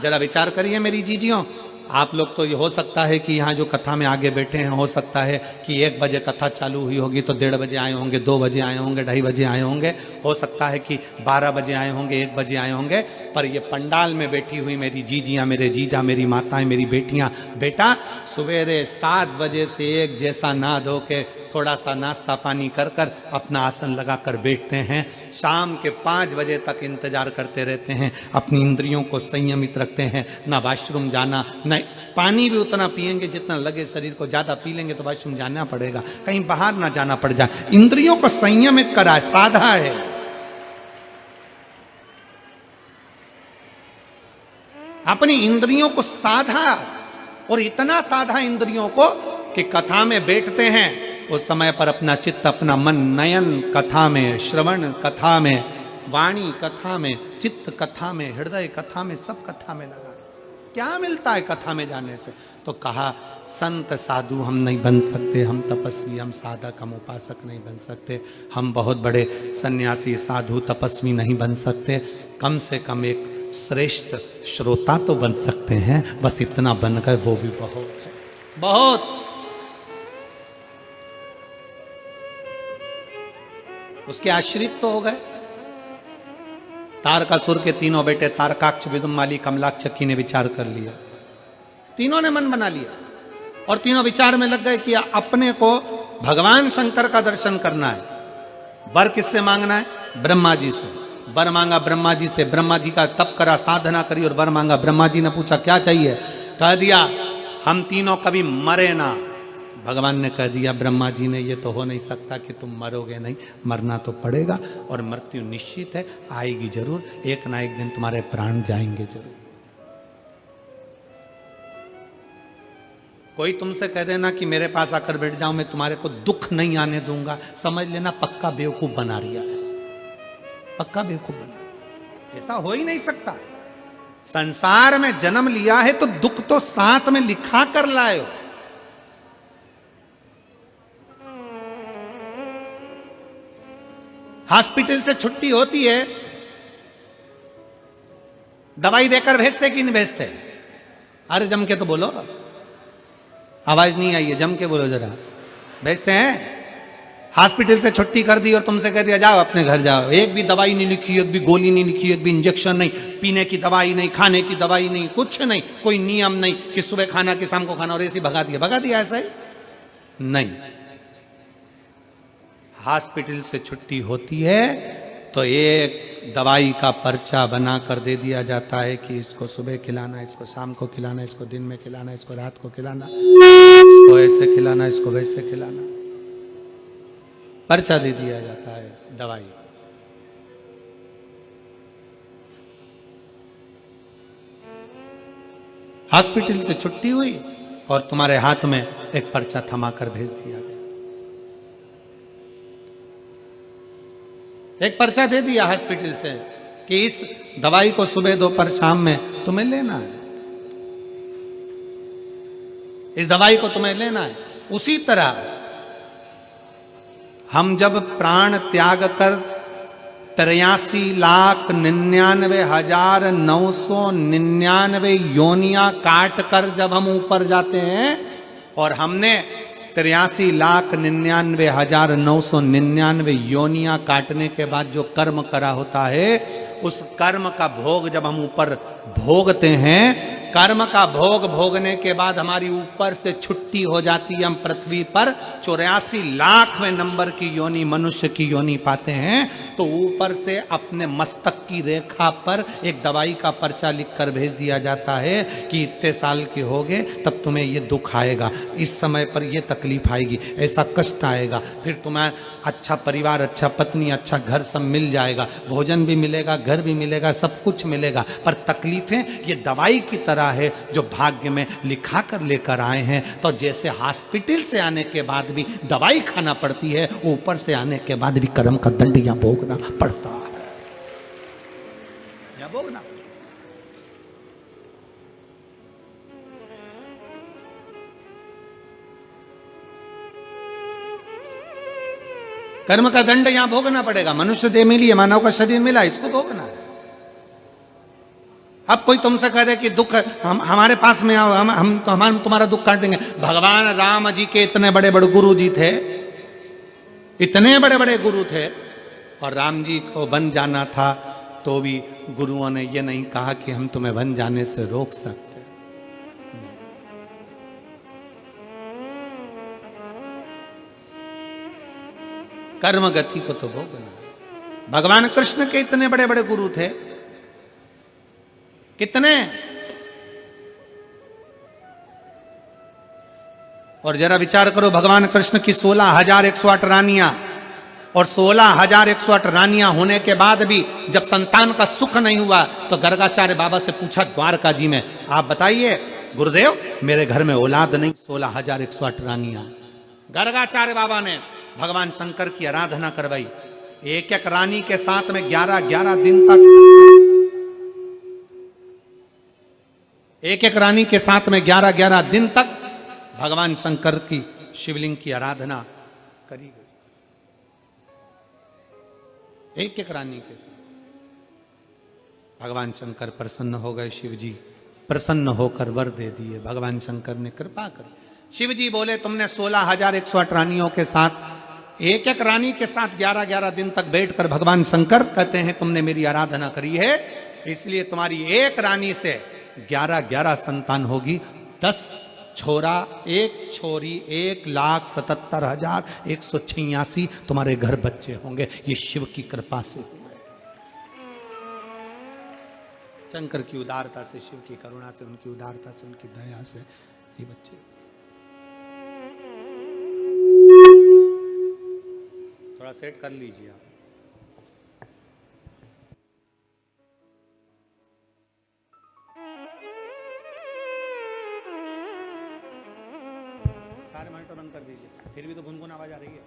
जरा विचार करिए मेरी जीजियों, आप लोग तो ये हो सकता है कि यहाँ जो कथा में आगे बैठे हैं, हो सकता है कि 1 बजे कथा चालू हुई होगी तो 1:30 बजे आए होंगे, 2 बजे आए होंगे, 2:30 बजे आए होंगे, हो सकता है कि 12 बजे आए होंगे, 1 बजे आए होंगे। पर ये पंडाल में बैठी हुई मेरी जीजियाँ, मेरे जीजा, मेरी माताएं, मेरी बेटियाँ, बेटा सवेरे 7 बजे से एक जैसा नहा धो के थोड़ा सा नाश्ता पानी कर कर अपना आसन लगा कर बैठते हैं। शाम के 5 बजे तक इंतजार करते रहते हैं, अपनी इंद्रियों को संयमित रखते हैं, ना वॉशरूम जाना, न पानी भी उतना पिएंगे जितना लगे शरीर को, ज़्यादा पी लेंगे तो वॉशरूम जाना पड़ेगा, कहीं बाहर ना जाना पड़ जाए। इंद्रियों को संयमित करा है, साधा है। अपनी इंद्रियों को साधा, और इतना साधा इंद्रियों को कि कथा में बैठते हैं उस समय पर अपना चित्त, अपना मन नयन कथा में, श्रवण कथा में, वाणी कथा में, चित्त कथा में, हृदय कथा में, सब कथा में लगा। क्या मिलता है कथा में जाने से? तो कहा संत साधु हम नहीं बन सकते, हम तपस्वी, हम साधक, हम उपासक नहीं बन सकते, हम बहुत बड़े सन्यासी साधु तपस्वी नहीं बन सकते, कम से कम एक श्रेष्ठ श्रोता तो बन सकते हैं, बस इतना बन गए वो भी बहुत है, बहुत। उसके आश्रित तो हो गए। तारकासुर के तीनों बेटे तारकाक्ष, विदुमाली, कमलाक्षकी ने विचार कर लिया, तीनों ने मन बना लिया और तीनों विचार में लग गए कि अपने को भगवान शंकर का दर्शन करना है। वर किससे मांगना है? ब्रह्मा जी से। वर मांगा ब्रह्मा जी से, ब्रह्मा जी का तप करा, साधना करी और वर मांगा। ब्रह्मा जी ने पूछा क्या चाहिए? कह दिया हम तीनों कभी मरे ना। भगवान ने कह दिया ब्रह्मा जी ने, ये तो हो नहीं सकता कि तुम मरोगे नहीं, मरना तो पड़ेगा और मृत्यु निश्चित है, आएगी जरूर, एक ना एक दिन तुम्हारे प्राण जाएंगे जरूर। कोई तुमसे कह देना कि मेरे पास आकर बैठ जाओ, मैं तुम्हारे को दुख नहीं आने दूंगा, समझ लेना पक्का बेवकूफ बना रिया है, पक्का बेवकूफ बना। ऐसा हो ही नहीं सकता। संसार में जन्म लिया है तो दुख तो साथ में लिखा कर लाए हो। हॉस्पिटल से छुट्टी होती है, दवाई देकर भेजते कि नहीं भेजते? अरे जम के तो बोलो, आवाज नहीं आई है, जम के बोलो जरा। भेजते हैं। हॉस्पिटल से छुट्टी कर दी और तुमसे कह दिया जाओ अपने घर जाओ, एक भी दवाई नहीं लिखी, एक भी गोली नहीं लिखी, एक भी इंजेक्शन नहीं, पीने की दवाई नहीं, खाने की दवाई नहीं, कुछ नहीं, कोई नियम नहीं कि सुबह खाना कि शाम को खाना, और ऐसे भगा दिया। भगा दिया ऐसा ही नहीं। हॉस्पिटल से छुट्टी होती है तो एक दवाई का पर्चा बना कर दे दिया जाता है कि इसको सुबह खिलाना, इसको शाम को खिलाना, इसको दिन में खिलाना, इसको रात को खिलाना, इसको ऐसे खिलाना, इसको वैसे खिलाना, पर्चा दे दिया जाता है दवाई। हॉस्पिटल से छुट्टी हुई और तुम्हारे हाथ में एक पर्चा थमा कर भेज दिया गया। एक पर्चा दे दिया हॉस्पिटल से कि इस दवाई को सुबह दोपहर शाम में तुम्हें लेना है, इस दवाई को तुम्हें लेना है। उसी तरह हम जब प्राण त्याग कर 83,99,999 योनियां काट कर जब हम ऊपर जाते हैं, और हमने 83,99,999 योनियां काटने के बाद जो कर्म करा होता है, उस कर्म का भोग जब हम ऊपर भोगते हैं, कर्म का भोग भोगने के बाद हमारी ऊपर से छुट्टी हो जाती है, हम पृथ्वी पर 84,00,000वें नंबर की योनि, मनुष्य की योनि पाते हैं। तो ऊपर से अपने मस्तक की रेखा पर एक दवाई का पर्चा लिख कर भेज दिया जाता है कि इतने साल के होगे तब तुम्हें ये दुख आएगा, इस समय पर ये तकलीफ आएगी, ऐसा कष्ट आएगा, फिर तुम्हें अच्छा परिवार, अच्छा पत्नी, अच्छा घर सब मिल जाएगा, भोजन भी मिलेगा, घर भी मिलेगा, सब कुछ मिलेगा, पर तकलीफें ये दवाई की तरह है जो भाग्य में लिखा कर लेकर आए हैं। तो जैसे हॉस्पिटल से आने के बाद भी दवाई खाना पड़ती है, ऊपर से आने के बाद भी कर्म का दंड यहाँ भोगना पड़ता है, यहाँ भोगना। कर्म का दंड यहां भोगना पड़ेगा। मनुष्य देह मिली है, मानव का शरीर मिला, इसको भोगना है। अब कोई तुमसे कह दे कि दुख हम हमारे पास में आओ, हम तुम्हारा दुख काट देंगे। भगवान राम जी के इतने बड़े बड़े गुरु जी थे, इतने बड़े बड़े गुरु थे, और राम जी को बन जाना था तो भी गुरुओं ने ये नहीं कहा कि हम तुम्हें बन जाने से रोक सकते। कर्म गति को तो भोगना। भगवान कृष्ण के इतने बड़े बड़े गुरु थे, कितने, और जरा विचार करो, भगवान कृष्ण की 16,108 रानियां, और 16,108 रानियां होने के बाद भी जब संतान का सुख नहीं हुआ तो गर्गाचार्य बाबा से पूछा द्वारका जी में, आप बताइए गुरुदेव मेरे घर में औलाद नहीं, 16,108 रानियां। गर्गाचार्य बाबा ने भगवान शंकर की आराधना करवाई, एक एक रानी के साथ में 11-11 दिन तक, एक एक रानी के साथ में 11-11 दिन तक भगवान शंकर की शिवलिंग की आराधना करी गई, एक एक रानी के साथ। भगवान शंकर प्रसन्न हो गए, शिव जी प्रसन्न होकर वर दे दिए, भगवान शंकर ने कृपा कर। शिव जी बोले तुमने 16,108 रानियों के साथ, एक एक रानी के साथ 11-11 दिन तक बैठकर, भगवान शंकर कहते हैं तुमने मेरी आराधना करी है, इसलिए तुम्हारी एक रानी से 11-11 संतान होगी, 10 छोरा 1 छोरी, 1,77,186 तुम्हारे घर बच्चे होंगे। ये शिव की कृपा से हुए, शंकर की उदारता से, शिव की करुणा से, उनकी उदारता से, उनकी दया से ये बच्चे। थोड़ा सेट कर लीजिए आप। सारे मॉनिटर बंद कर दीजिए, फिर भी तो गुनगुन आवाज आ रही है।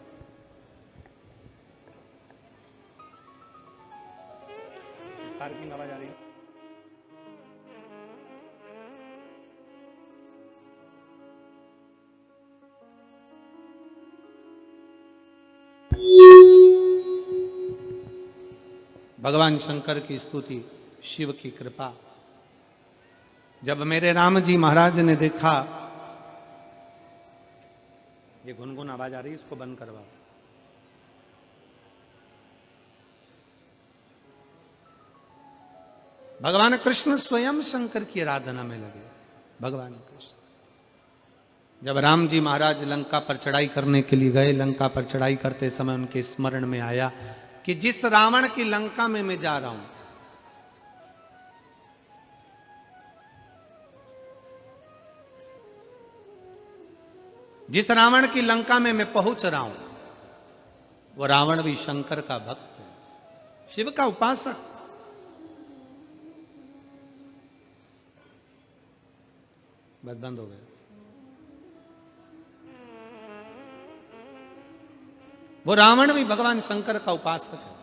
स्पार्किंग आवाज आ रही है। भगवान शंकर की स्तुति, शिव की कृपा। जब मेरे राम जी महाराज ने देखा ये गुनगुन आवाज आ रही है, इसको बंद करवाओ। भगवान कृष्ण स्वयं शंकर की आराधना में लगे। भगवान कृष्ण जब राम जी महाराज लंका पर चढ़ाई करने के लिए गए, लंका पर चढ़ाई करते समय उनके स्मरण में आया कि जिस रावण की लंका में मैं जा रहा हूं, जिस रावण की लंका में मैं पहुंच रहा हूं, वो रावण भी शंकर का भक्त है, शिव का उपासक। बस बंद हो गया। वो रावण भी भगवान शंकर का उपासक है।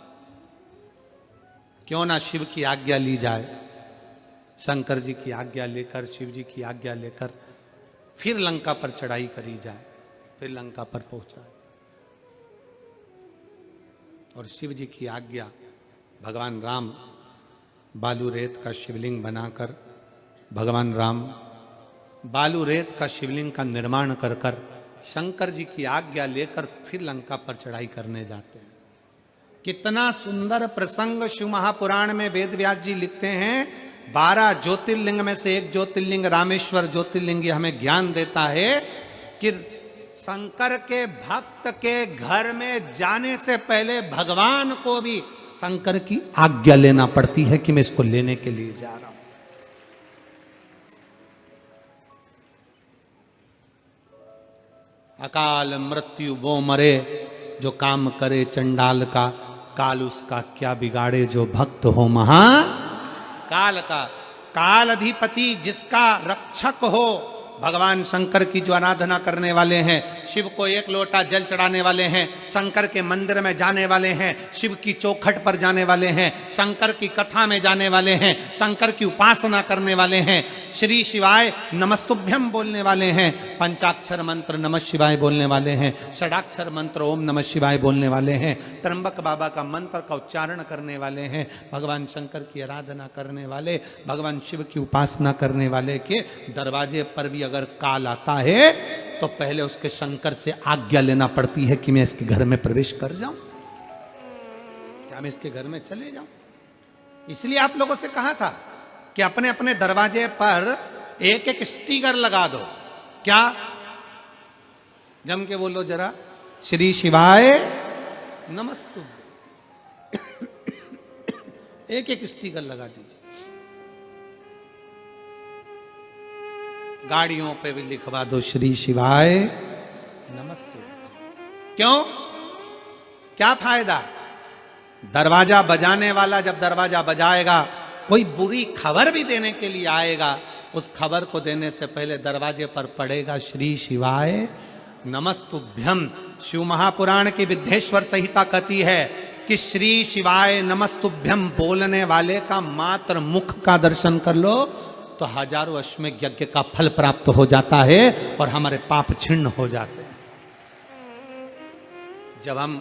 क्यों ना शिव की आज्ञा ली जाए, शंकर जी की आज्ञा लेकर, शिव जी की आज्ञा लेकर फिर लंका पर चढ़ाई करी जाए, फिर लंका पर पहुंचा जाए। और शिव जी की आज्ञा, भगवान राम बालू रेत का शिवलिंग बनाकर, भगवान राम बालू रेत का शिवलिंग का निर्माण कर कर शंकर जी की आज्ञा लेकर फिर लंका पर चढ़ाई करने जाते हैं। कितना सुंदर प्रसंग शिव महापुराण में वेद व्यास जी लिखते हैं। 12 ज्योतिर्लिंग में से एक ज्योतिर्लिंग रामेश्वर ज्योतिर्लिंग हमें ज्ञान देता है कि शंकर के भक्त के घर में जाने से पहले भगवान को भी शंकर की आज्ञा लेना पड़ती है कि मैं इसको लेने के लिए जा रहा हूं। अकाल मृत्यु वो मरे जो काम करे चंडाल का, काल उसका क्या बिगाड़े जो भक्त हो महा काल का। काल अधिपति जिसका रक्षक हो, भगवान शंकर की जो आराधना करने वाले हैं, शिव को एक लोटा जल चढ़ाने वाले हैं, शंकर के मंदिर में जाने वाले हैं, शिव की चौखट पर जाने वाले हैं, शंकर की कथा में जाने वाले हैं, शंकर की उपासना करने वाले हैं, श्री शिवाय नमस्तुभ्यम बोलने वाले हैं, पंचाक्षर मंत्र नमः शिवाय बोलने वाले हैं, षडाक्षर मंत्र ओम नमः शिवाय बोलने वाले हैं, त्र्यंबक बाबा का मंत्र का उच्चारण करने वाले हैं, भगवान शंकर की आराधना करने वाले, भगवान शिव की उपासना करने वाले के दरवाजे पर भी अगर काल आता है तो पहले उसके शंकर से आज्ञा लेना पड़ती है कि मैं इसके घर में प्रवेश कर जाऊं, क्या मैं इसके घर में चले जाऊं। इसलिए आप लोगों से कहा था कि अपने अपने दरवाजे पर एक एक स्टिकर लगा दो। क्या? जम के बोलो जरा, श्री शिवाय नमस्तु। एक एक स्टिकर लगा दीजिए। गाड़ियों पे भी लिखवा दो श्री शिवाय नमस्तु। क्यों? क्या फायदा? दरवाजा बजाने वाला जब दरवाजा बजाएगा, कोई बुरी खबर भी देने के लिए आएगा, उस खबर को देने से पहले दरवाजे पर पड़ेगा श्री शिवाय नमस्तुभ्यम। शिव महापुराण की विद्येश्वर संहिता कहती है कि श्री शिवाय नमस्तुभ्यम बोलने वाले का मात्र मुख का दर्शन कर लो तो हजारों अश्वमेध यज्ञ का फल प्राप्त हो जाता है और हमारे पाप छिन्न हो जाते हैं। जब हम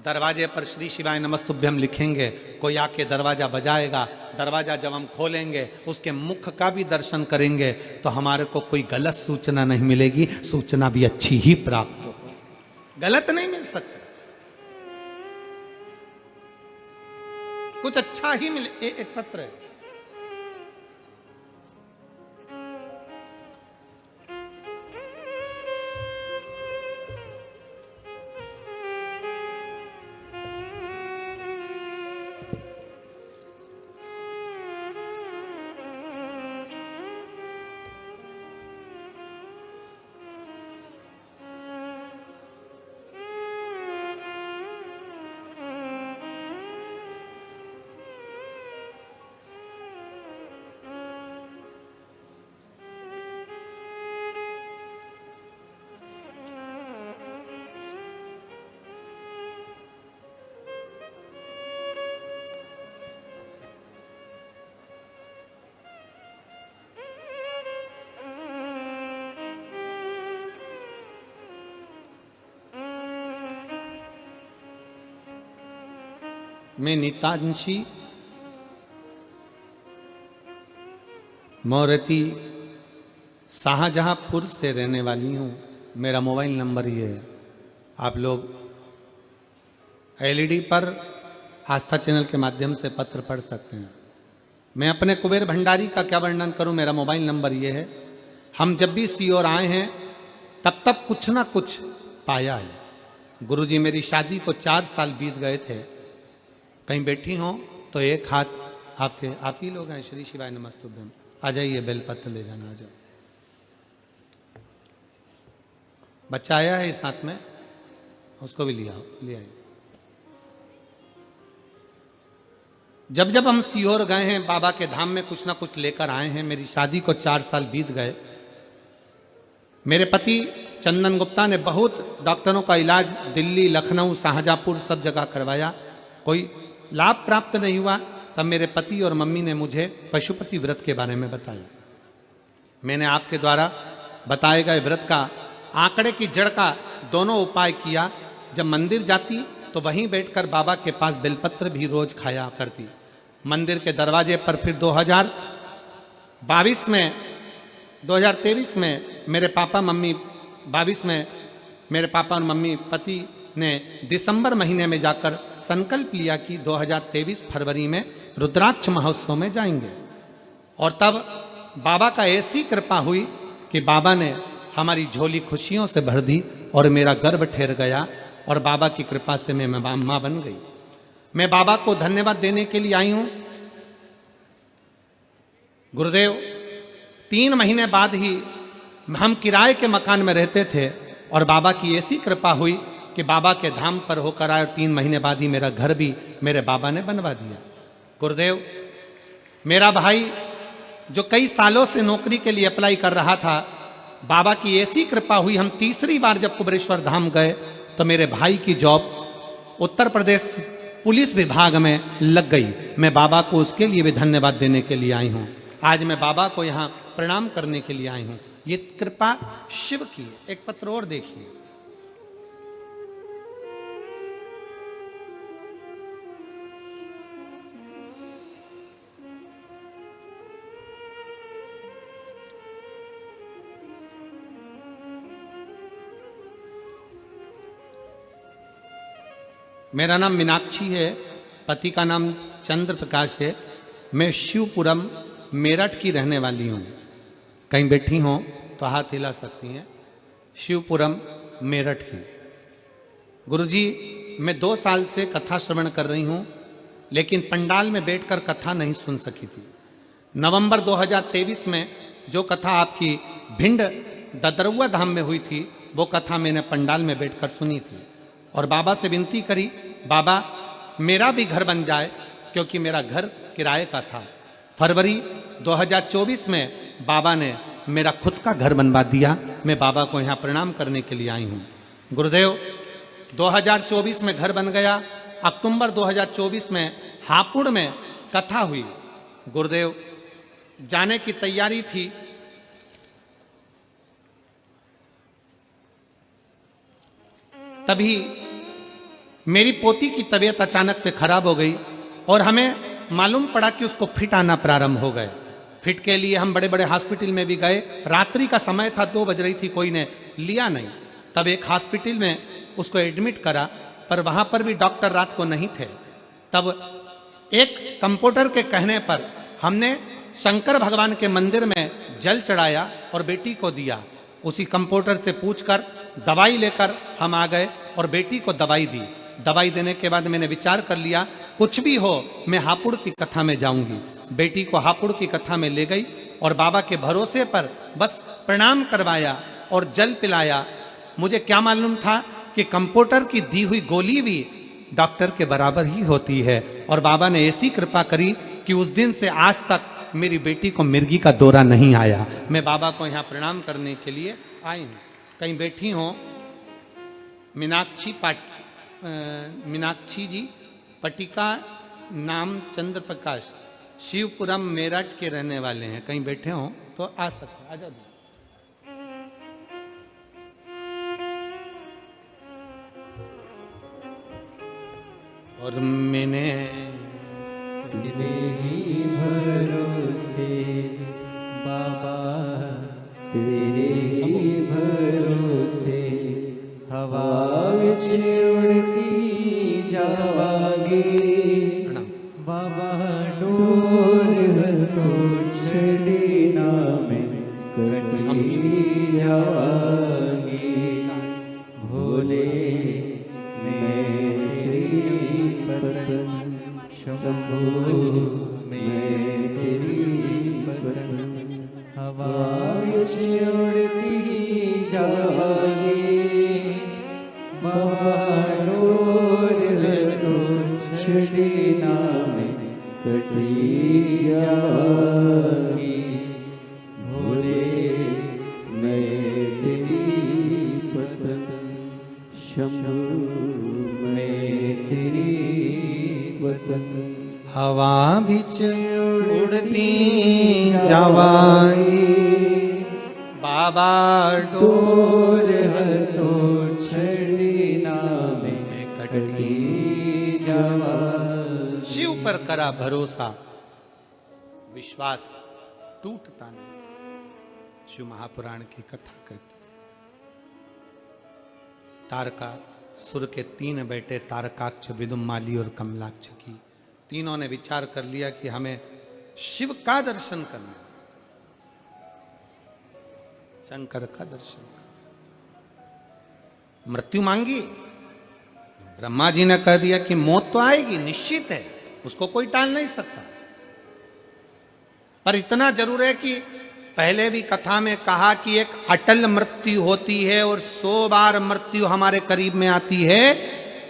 दरवाजे पर श्री शिवाय नमस्तुभ्यम लिखेंगे, कोई आके दरवाजा बजाएगा, दरवाजा जब हम खोलेंगे उसके मुख का भी दर्शन करेंगे तो हमारे को कोई गलत सूचना नहीं मिलेगी, सूचना भी अच्छी ही प्राप्त हो, गलत नहीं मिल सकती, कुछ अच्छा ही मिले। एक पत्र है, मैं नीतांशी मोरती शाहजहांपुर से रहने वाली हूँ। मेरा मोबाइल नंबर ये है। आप लोग एलईडी पर आस्था चैनल के माध्यम से पत्र पढ़ सकते हैं। मैं अपने कुबेर भंडारी का क्या वर्णन करूं, मेरा मोबाइल नंबर ये है। हम जब भी सीओर आए हैं तब तक कुछ ना कुछ पाया है। गुरुजी मेरी शादी को 4 साल बीत गए थे। कहीं बैठी हो तो एक हाथ आपके, आप ही लोग हैं। श्री शिवाय नमस्तुभ्यम। आ जाइए, बेलपत्र ले जाना, आ जाओ। बच्चा आया है इस हाथ में, उसको भी लिया, ले आइए। जब जब हम सीहोर गए हैं बाबा के धाम में कुछ ना कुछ लेकर आए हैं। मेरी शादी को 4 साल बीत गए। मेरे पति चंदन गुप्ता ने बहुत डॉक्टरों का इलाज दिल्ली, लखनऊ, शाहजहांपुर सब जगह करवाया, कोई लाभ प्राप्त नहीं हुआ। तब मेरे पति और मम्मी ने मुझे पशुपति व्रत के बारे में बताया। मैंने आपके द्वारा बताए गए व्रत का, आंकड़े की जड़ का दोनों उपाय किया। जब मंदिर जाती तो वहीं बैठकर बाबा के पास बेलपत्र भी रोज खाया करती। मंदिर के दरवाजे पर फिर 2023 में मेरे पापा मम्मी 22 में मेरे पापा और मम्मी पति ने दिसंबर महीने में जाकर संकल्प लिया कि 2023 फरवरी में रुद्राक्ष महोत्सव में जाएंगे। और तब बाबा का ऐसी कृपा हुई कि बाबा ने हमारी झोली खुशियों से भर दी और मेरा गर्भ ठहर गया और बाबा की कृपा से मैं मां बन गई। मैं बाबा को धन्यवाद देने के लिए आई हूं। गुरुदेव 3 महीने बाद ही हम किराए के मकान में रहते थे और बाबा की ऐसी कृपा हुई कि बाबा के धाम पर होकर आए और 3 महीने बाद ही मेरा घर भी मेरे बाबा ने बनवा दिया। गुरुदेव मेरा भाई जो कई सालों से नौकरी के लिए अप्लाई कर रहा था, बाबा की ऐसी कृपा हुई, हम तीसरी बार जब कुबेरेश्वर धाम गए तो मेरे भाई की जॉब उत्तर प्रदेश पुलिस विभाग में लग गई। मैं बाबा को उसके लिए भी धन्यवाद देने के लिए आई हूँ। आज मैं बाबा को यहाँ प्रणाम करने के लिए आई हूं। ये कृपा शिव की है। एक पत्र और देखिए, मेरा नाम मीनाक्षी है, पति का नाम चंद्र प्रकाश है। मैं शिवपुरम मेरठ की रहने वाली हूँ। कहीं बैठी हों तो हाथ हिला सकती हैं। शिवपुरम मेरठ की। गुरुजी, मैं 2 साल से कथा श्रवण कर रही हूँ, लेकिन पंडाल में बैठकर कथा नहीं सुन सकी थी। नवंबर 2023 में जो कथा आपकी भिंड ददरुआ धाम में हुई थी, वो कथा मैंने पंडाल में बैठकर सुनी थी और बाबा से विनती करी, बाबा मेरा भी घर बन जाए, क्योंकि मेरा घर किराए का था। फरवरी 2024 में बाबा ने मेरा खुद का घर बनवा दिया। मैं बाबा को यहाँ प्रणाम करने के लिए आई हूँ। गुरुदेव, 2024 में घर बन गया। अक्टूबर 2024 में हापुड़ में कथा हुई। गुरुदेव, जाने की तैयारी थी, तभी मेरी पोती की तबीयत अचानक से खराब हो गई और हमें मालूम पड़ा कि उसको फिट आना प्रारंभ हो गए। फिट के लिए हम बड़े बड़े हॉस्पिटल में भी गए। रात्रि का समय था, 2 बज रही थी, कोई ने लिया नहीं। तब एक हॉस्पिटल में उसको एडमिट करा, पर वहां पर भी डॉक्टर रात को नहीं थे। तब एक कंपाउंडर के कहने पर हमने शंकर भगवान के मंदिर में जल चढ़ाया और बेटी को दिया। उसी कंपाउंडर से पूछकर दवाई लेकर हम आ गए और बेटी को दवाई दी। दवाई देने के बाद मैंने विचार कर लिया, कुछ भी हो मैं हापुड़ की कथा में जाऊंगी। बेटी को हापुड़ की कथा में ले गई और बाबा के भरोसे पर बस प्रणाम करवाया और जल पिलाया। मुझे क्या मालूम था कि कंपाउंडर की दी हुई गोली भी डॉक्टर के बराबर ही होती है। और बाबा ने ऐसी कृपा करी कि उस दिन से आज तक मेरी बेटी को मिर्गी का दौरा नहीं आया। मैं बाबा को यहाँ प्रणाम करने के लिए आई हूँ। कहीं बैठी हो मीनाक्षी जी, पटिका नाम चंद्र प्रकाश, शिवपुरम मेरठ के रहने वाले हैं। कहीं बैठे हो तो आ सकते, आ जाओ। और मैंने तेरे भरोसे बाबा, तेरे ही भरोसे हवा विच उड़ती जावांगी। बाबा डोर तो छड़ी ना में कटी जावांगी। भोले मैं तेरी पतन, शंभू मैं तेरी पतन, हवा विच उड़ती जावांगी। बाबा डोर तो छड़ी ना में कटी जावांगी। भोले मैं तेरी पतन, शंभू मैं तेरी पतन, हवा बिच उड़ती जावांगी। बाबा डोर तो छड़ी ना में कटी जावांगी। शिव पर करा भरोसा, विश्वास टूटता नहीं। शिव महापुराण की कथा कहती है, तारका सुर के 3 बेटे तारकाक्ष, विदुमाली और कमलाक्ष की, तीनों ने विचार कर लिया कि हमें शिव का दर्शन करना, शंकर का दर्शन करना। मृत्यु मांगी, ब्रह्मा जी ने कह दिया कि मौत तो आएगी, निश्चित है, उसको कोई टाल नहीं सकता। पर इतना जरूर है कि पहले भी कथा में कहा कि एक अटल मृत्यु होती है और 100 बार मृत्यु हमारे करीब में आती है।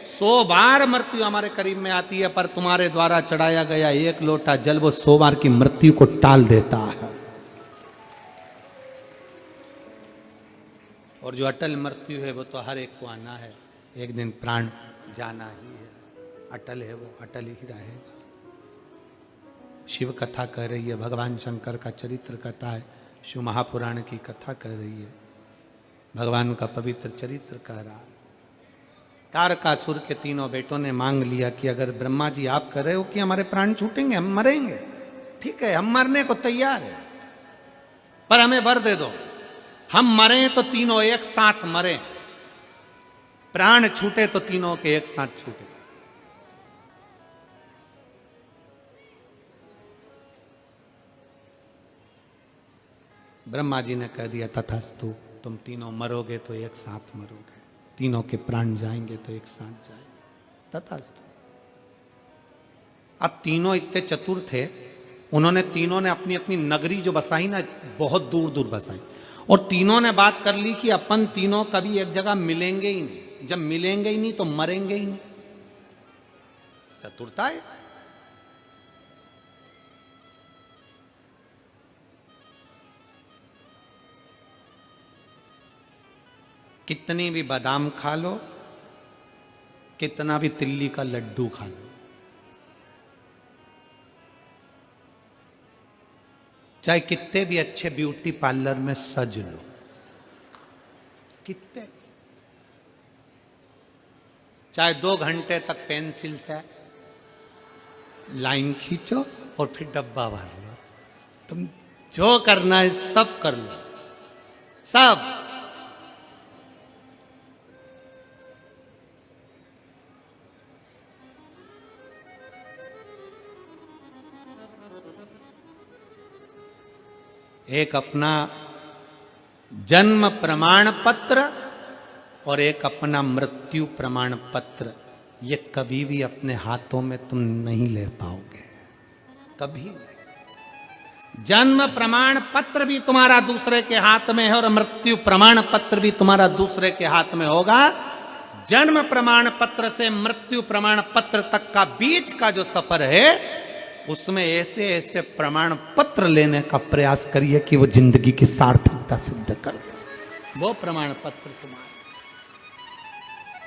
100 बार मृत्यु हमारे करीब में आती है, पर तुम्हारे द्वारा चढ़ाया गया 1 लोटा जल वो 100 बार की मृत्यु को टाल देता है। और जो अटल मृत्यु है वो तो हर एक को आना है, एक दिन प्राण जाना ही है। अटल है वो, अटल ही रहेगा। शिव कथा कह रही है, भगवान शंकर का चरित्र कथा है, शिव महापुराण की कथा कह रही है, भगवान का पवित्र चरित्र कह रहा है। तारकासुर के तीनों बेटों ने मांग लिया कि अगर ब्रह्मा जी आप कह रहे हो कि हमारे प्राण छूटेंगे, हम मरेंगे, ठीक है, हम मरने को तैयार है, पर हमें वर दे दो, हम मरे तो तीनों एक साथ मरे, प्राण छूटे तो तीनों के एक साथ छूटे। ब्रह्मा जी ने कह दिया तथास्तु, तुम तीनों मरोगे तो एक साथ मरोगे, तीनों के प्राण जाएंगे तो एक साथ जाएंगे, तथास्तु। अब तीनों इतने चतुर थे, उन्होंने तीनों ने अपनी अपनी नगरी जो बसाई ना, बहुत दूर दूर बसाई, और तीनों ने बात कर ली कि अपन तीनों कभी एक जगह मिलेंगे ही नहीं, जब मिलेंगे ही नहीं तो मरेंगे ही नहीं। चतुरता है। कितनी भी बादाम खा लो, कितना भी तिल्ली का लड्डू खा लो, चाहे कितने भी अच्छे ब्यूटी पार्लर में सज लो, कितने, चाहे 2 घंटे तक पेंसिल से लाइन खींचो और फिर डब्बा भर लो, तुम जो करना है सब कर लो, सब। एक अपना जन्म प्रमाण पत्र और एक अपना मृत्यु प्रमाण पत्र, ये कभी भी अपने हाथों में तुम नहीं ले पाओगे, कभी नहीं। जन्म प्रमाण पत्र भी तुम्हारा दूसरे के हाथ में है और मृत्यु प्रमाण पत्र भी तुम्हारा दूसरे के हाथ में होगा। जन्म प्रमाण पत्र से मृत्यु प्रमाण पत्र तक का बीच का जो सफर है, उसमें ऐसे ऐसे प्रमाण पत्र लेने का प्रयास करिए कि वो जिंदगी की सार्थकता सिद्ध कर दे। वो प्रमाण पत्र तुम्हारा,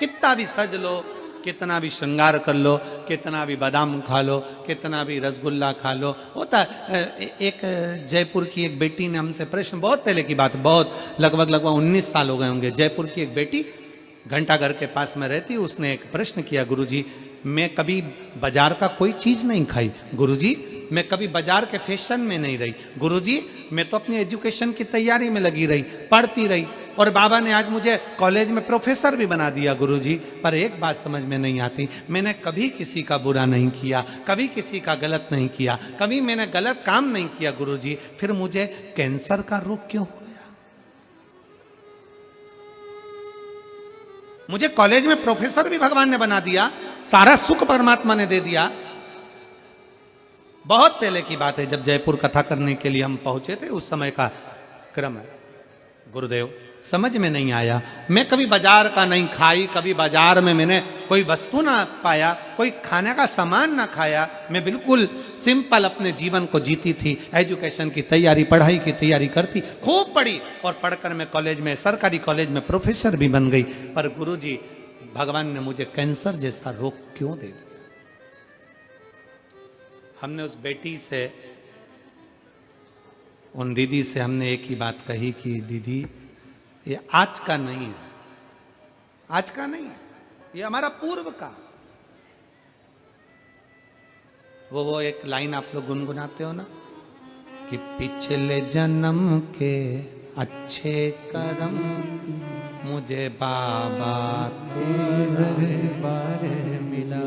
कितना भी सज लो, कितना भी श्रृंगार कर लो, कितना भी बादाम खा लो, कितना भी रसगुल्ला खा लो। होता एक जयपुर की एक बेटी ने हमसे प्रश्न, बहुत पहले की बात, बहुत लगभग 19 साल हो गए होंगे, जयपुर की एक बेटी घंटाघर के पास में रहती, उसने एक प्रश्न किया, गुरुजी मैं कभी बाजार का कोई चीज नहीं खाई, गुरुजी मैं कभी बाजार के फैशन में नहीं रही, गुरुजी मैं तो अपनी एजुकेशन की तैयारी में लगी रही, पढ़ती रही, और बाबा ने आज मुझे कॉलेज में प्रोफेसर भी बना दिया गुरुजी, पर एक बात समझ में नहीं आती, मैंने कभी किसी का बुरा नहीं किया, कभी किसी का गलत नहीं किया, कभी मैंने गलत काम नहीं किया गुरुजी, फिर मुझे कैंसर का रोग क्यों हो गया? मुझे कॉलेज में प्रोफेसर भी भगवान ने बना दिया, सारा सुख परमात्मा ने दे दिया। बहुत पहले की बात है, जब जयपुर कथा करने के लिए हम पहुंचे थे, उस समय का क्रम है। गुरुदेव समझ में नहीं आया, मैं कभी बाजार का नहीं खाई, कभी बाजार में मैंने कोई वस्तु ना पाया, कोई खाने का सामान ना खाया, मैं बिल्कुल सिंपल अपने जीवन को जीती थी, एजुकेशन की तैयारी, पढ़ाई की तैयारी करती, खूब पढ़ी, और पढ़कर मैं कॉलेज में, सरकारी कॉलेज में प्रोफेसर भी बन गई, पर गुरुजी भगवान ने मुझे कैंसर जैसा रोग क्यों दे दिया? हमने उस बेटी से, उन दीदी से हमने एक ही बात कही कि दीदी ये आज का नहीं है, आज का नहीं है, ये हमारा पूर्व का। वो एक लाइन आप लोग गुनगुनाते हो ना कि पिछले जन्म के अच्छे कर्म मुझे बाबा तेरे बारे मिला,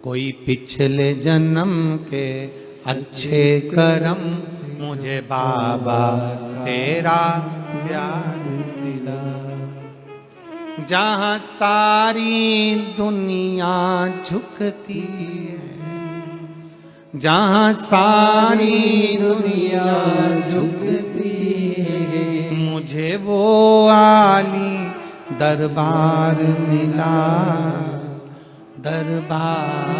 कोई पिछले जन्म के अच्छे कर्म मुझे बाबा तेरा प्यार मिला, जहां सारी दुनिया झुकती है, जहां सारी दुनिया झुकती है, मुझे वो आली दरबार मिला, दरबार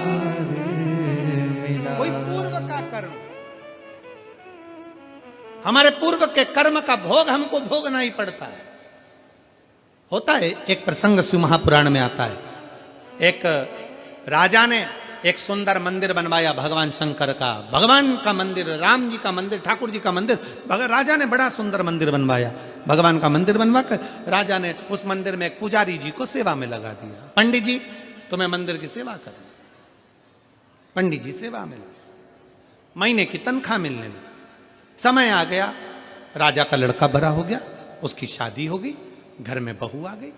मिला। कोई पूर्व का कर्म, हमारे पूर्व के कर्म का भोग हमको भोगना ही पड़ता है। होता है, एक प्रसंग शिव महापुराण में आता है, एक राजा ने एक सुंदर मंदिर बनवाया भगवान शंकर का, भगवान का मंदिर, राम जी का मंदिर, ठाकुर जी का मंदिर। राजा ने बड़ा सुंदर मंदिर बनवाया। भगवान का मंदिर बनवा कर राजा ने उस मंदिर में एक पुजारी जी को सेवा में लगा दिया। पंडित जी तुम्हें मंदिर की सेवा करें। पंडित जी सेवा में लगे, महीने की तनख्वाह मिलने लगी। समय आ गया, राजा का लड़का बड़ा हो गया, उसकी शादी हो गई, घर में बहू आ गई।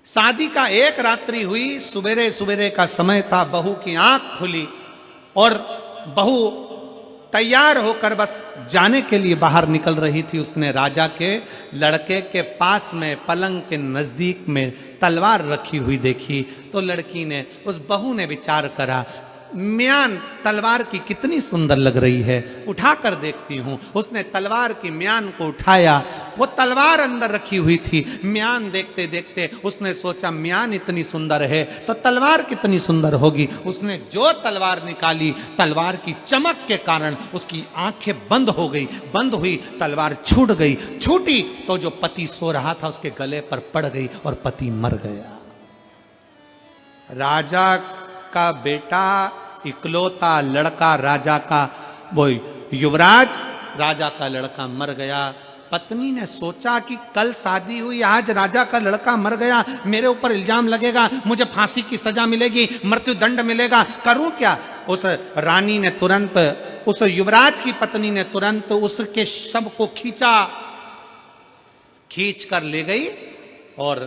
शादी का एक रात्रि हुई, सुबेरे सुबेरे का समय था, बहू की आंख खुली और बहू तैयार होकर बस जाने के लिए बाहर निकल रही थी। उसने राजा के लड़के के पास में पलंग के नजदीक में तलवार रखी हुई देखी तो लड़की ने, उस बहू ने विचार करा, म्यान तलवार की कितनी सुंदर लग रही है, उठाकर देखती हूं। उसने तलवार की म्यान को उठाया, वो तलवार अंदर रखी हुई थी। म्यान देखते देखते उसने सोचा म्यान इतनी सुंदर है तो तलवार कितनी सुंदर होगी। उसने जो तलवार निकाली, तलवार की चमक के कारण उसकी आंखें बंद हो गई, बंद हुई, तलवार छूट गई। छूटी तो जो पति सो रहा था उसके गले पर पड़ गई और पति मर गया। राजा का बेटा, इकलौता लड़का राजा का, वो युवराज, राजा का लड़का मर गया। पत्नी ने सोचा कि कल शादी हुई, आज राजा का लड़का मर गया, मेरे ऊपर इल्जाम लगेगा, मुझे फांसी की सजा मिलेगी, मृत्यु दंड मिलेगा, करूं क्या। उस रानी ने तुरंत, उस युवराज की पत्नी ने तुरंत उसके शव को खींच कर ले गई और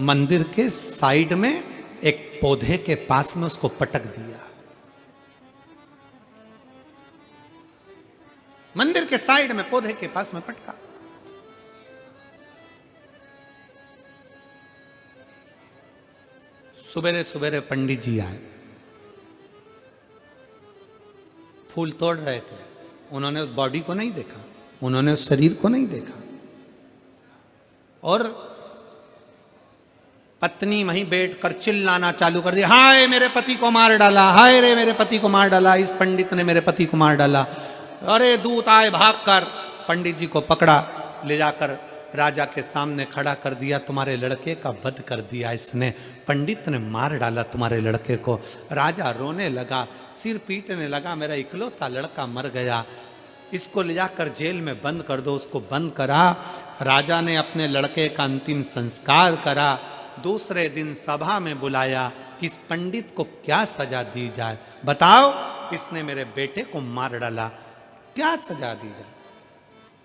मंदिर के साइड में एक पौधे के पास में उसको पटक दिया। मंदिर के साइड में पौधे के पास में पटका। सुबेरे सुबेरे पंडित जी आए, फूल तोड़ रहे थे। उन्होंने उस बॉडी को नहीं देखा, उन्होंने उस शरीर को नहीं देखा और पत्नी वहीं बैठकर चिल्लाना चालू कर दिया, हाय मेरे पति को मार डाला, हाय रे मेरे पति को मार डाला, इस पंडित ने मेरे पति को मार डाला। अरे दूत आए भागकर, पंडित जी को पकड़ा, ले जाकर राजा के सामने खड़ा कर दिया। तुम्हारे लड़के का वध कर दिया इसने, पंडित ने मार डाला तुम्हारे लड़के को। राजा रोने लगा, सिर पीटने लगा, मेरा इकलौता लड़का मर गया, इसको ले जाकर जेल में बंद कर दो। उसको बंद करा। राजा ने अपने लड़के का अंतिम संस्कार करा। दूसरे दिन सभा में बुलाया कि इस पंडित को क्या सजा दी जाए, बताओ, इसने मेरे बेटे को मार डाला, क्या सजा दी जाए।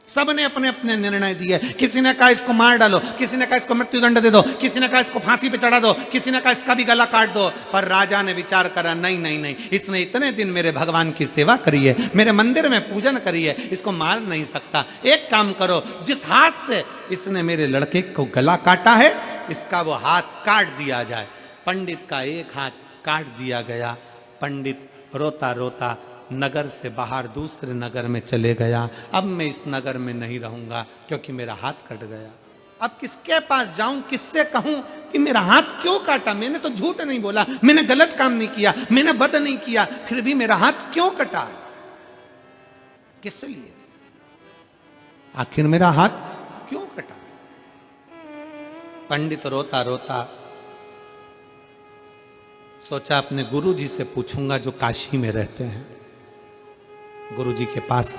सबने अपने अपने निर्णय दिए। किसी ने कहा इसको मार डालो, किसी ने कहा इसको मृत्यु दंड दे दो, किसी ने कहा इसको फांसी पे चढ़ा दो, किसी ने कहा इसका भी गला काट दो। पर राजा ने विचार करा, नहीं नहीं नहीं, इसने इतने दिन मेरे भगवान की सेवा करी है, मेरे मंदिर में पूजन करी है, इसको मार नहीं सकता। एक काम करो, जिस हाथ से इसने मेरे लड़के को गला काटा है, इसका वो हाथ काट दिया जाए। पंडित का एक हाथ काट दिया गया। पंडित रोता रोता नगर से बाहर दूसरे नगर में चले गया। अब मैं इस नगर में नहीं रहूंगा क्योंकि मेरा हाथ कट गया। अब किसके पास जाऊं, किससे कहूं कि मेरा हाथ क्यों काटा, मैंने तो झूठ नहीं बोला, मैंने गलत काम नहीं किया, मैंने बद नहीं किया, फिर भी मेरा हाथ क्यों कटा, किस लिए, आखिर मेरा हाथ क्यों कटा। पंडित रोता रोता सोचा अपने गुरुजी से पूछूंगा जो काशी में रहते हैं। गुरुजी के पास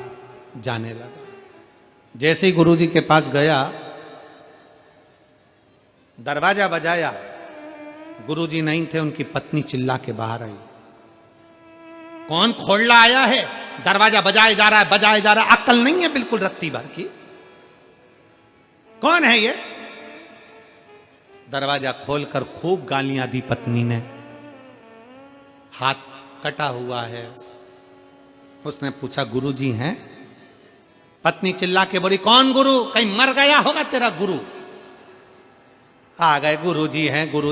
जाने लगा। जैसे ही गुरुजी के पास गया, दरवाजा बजाया, गुरुजी नहीं थे, उनकी पत्नी चिल्ला के बाहर आई, कौन खोलना आया है, दरवाजा बजाया जा रहा है, बजाया जा रहा है, अक्ल नहीं है बिल्कुल रत्ती भर की, कौन है ये। दरवाजा खोलकर खूब गालियां दी पत्नी ने, हाथ कटा हुआ है। उसने पूछा गुरुजी हैं? पत्नी चिल्ला के बोली, कौन गुरु, कहीं मर गया होगा तेरा गुरु। आ गए, गुरुजी हैं, गुरु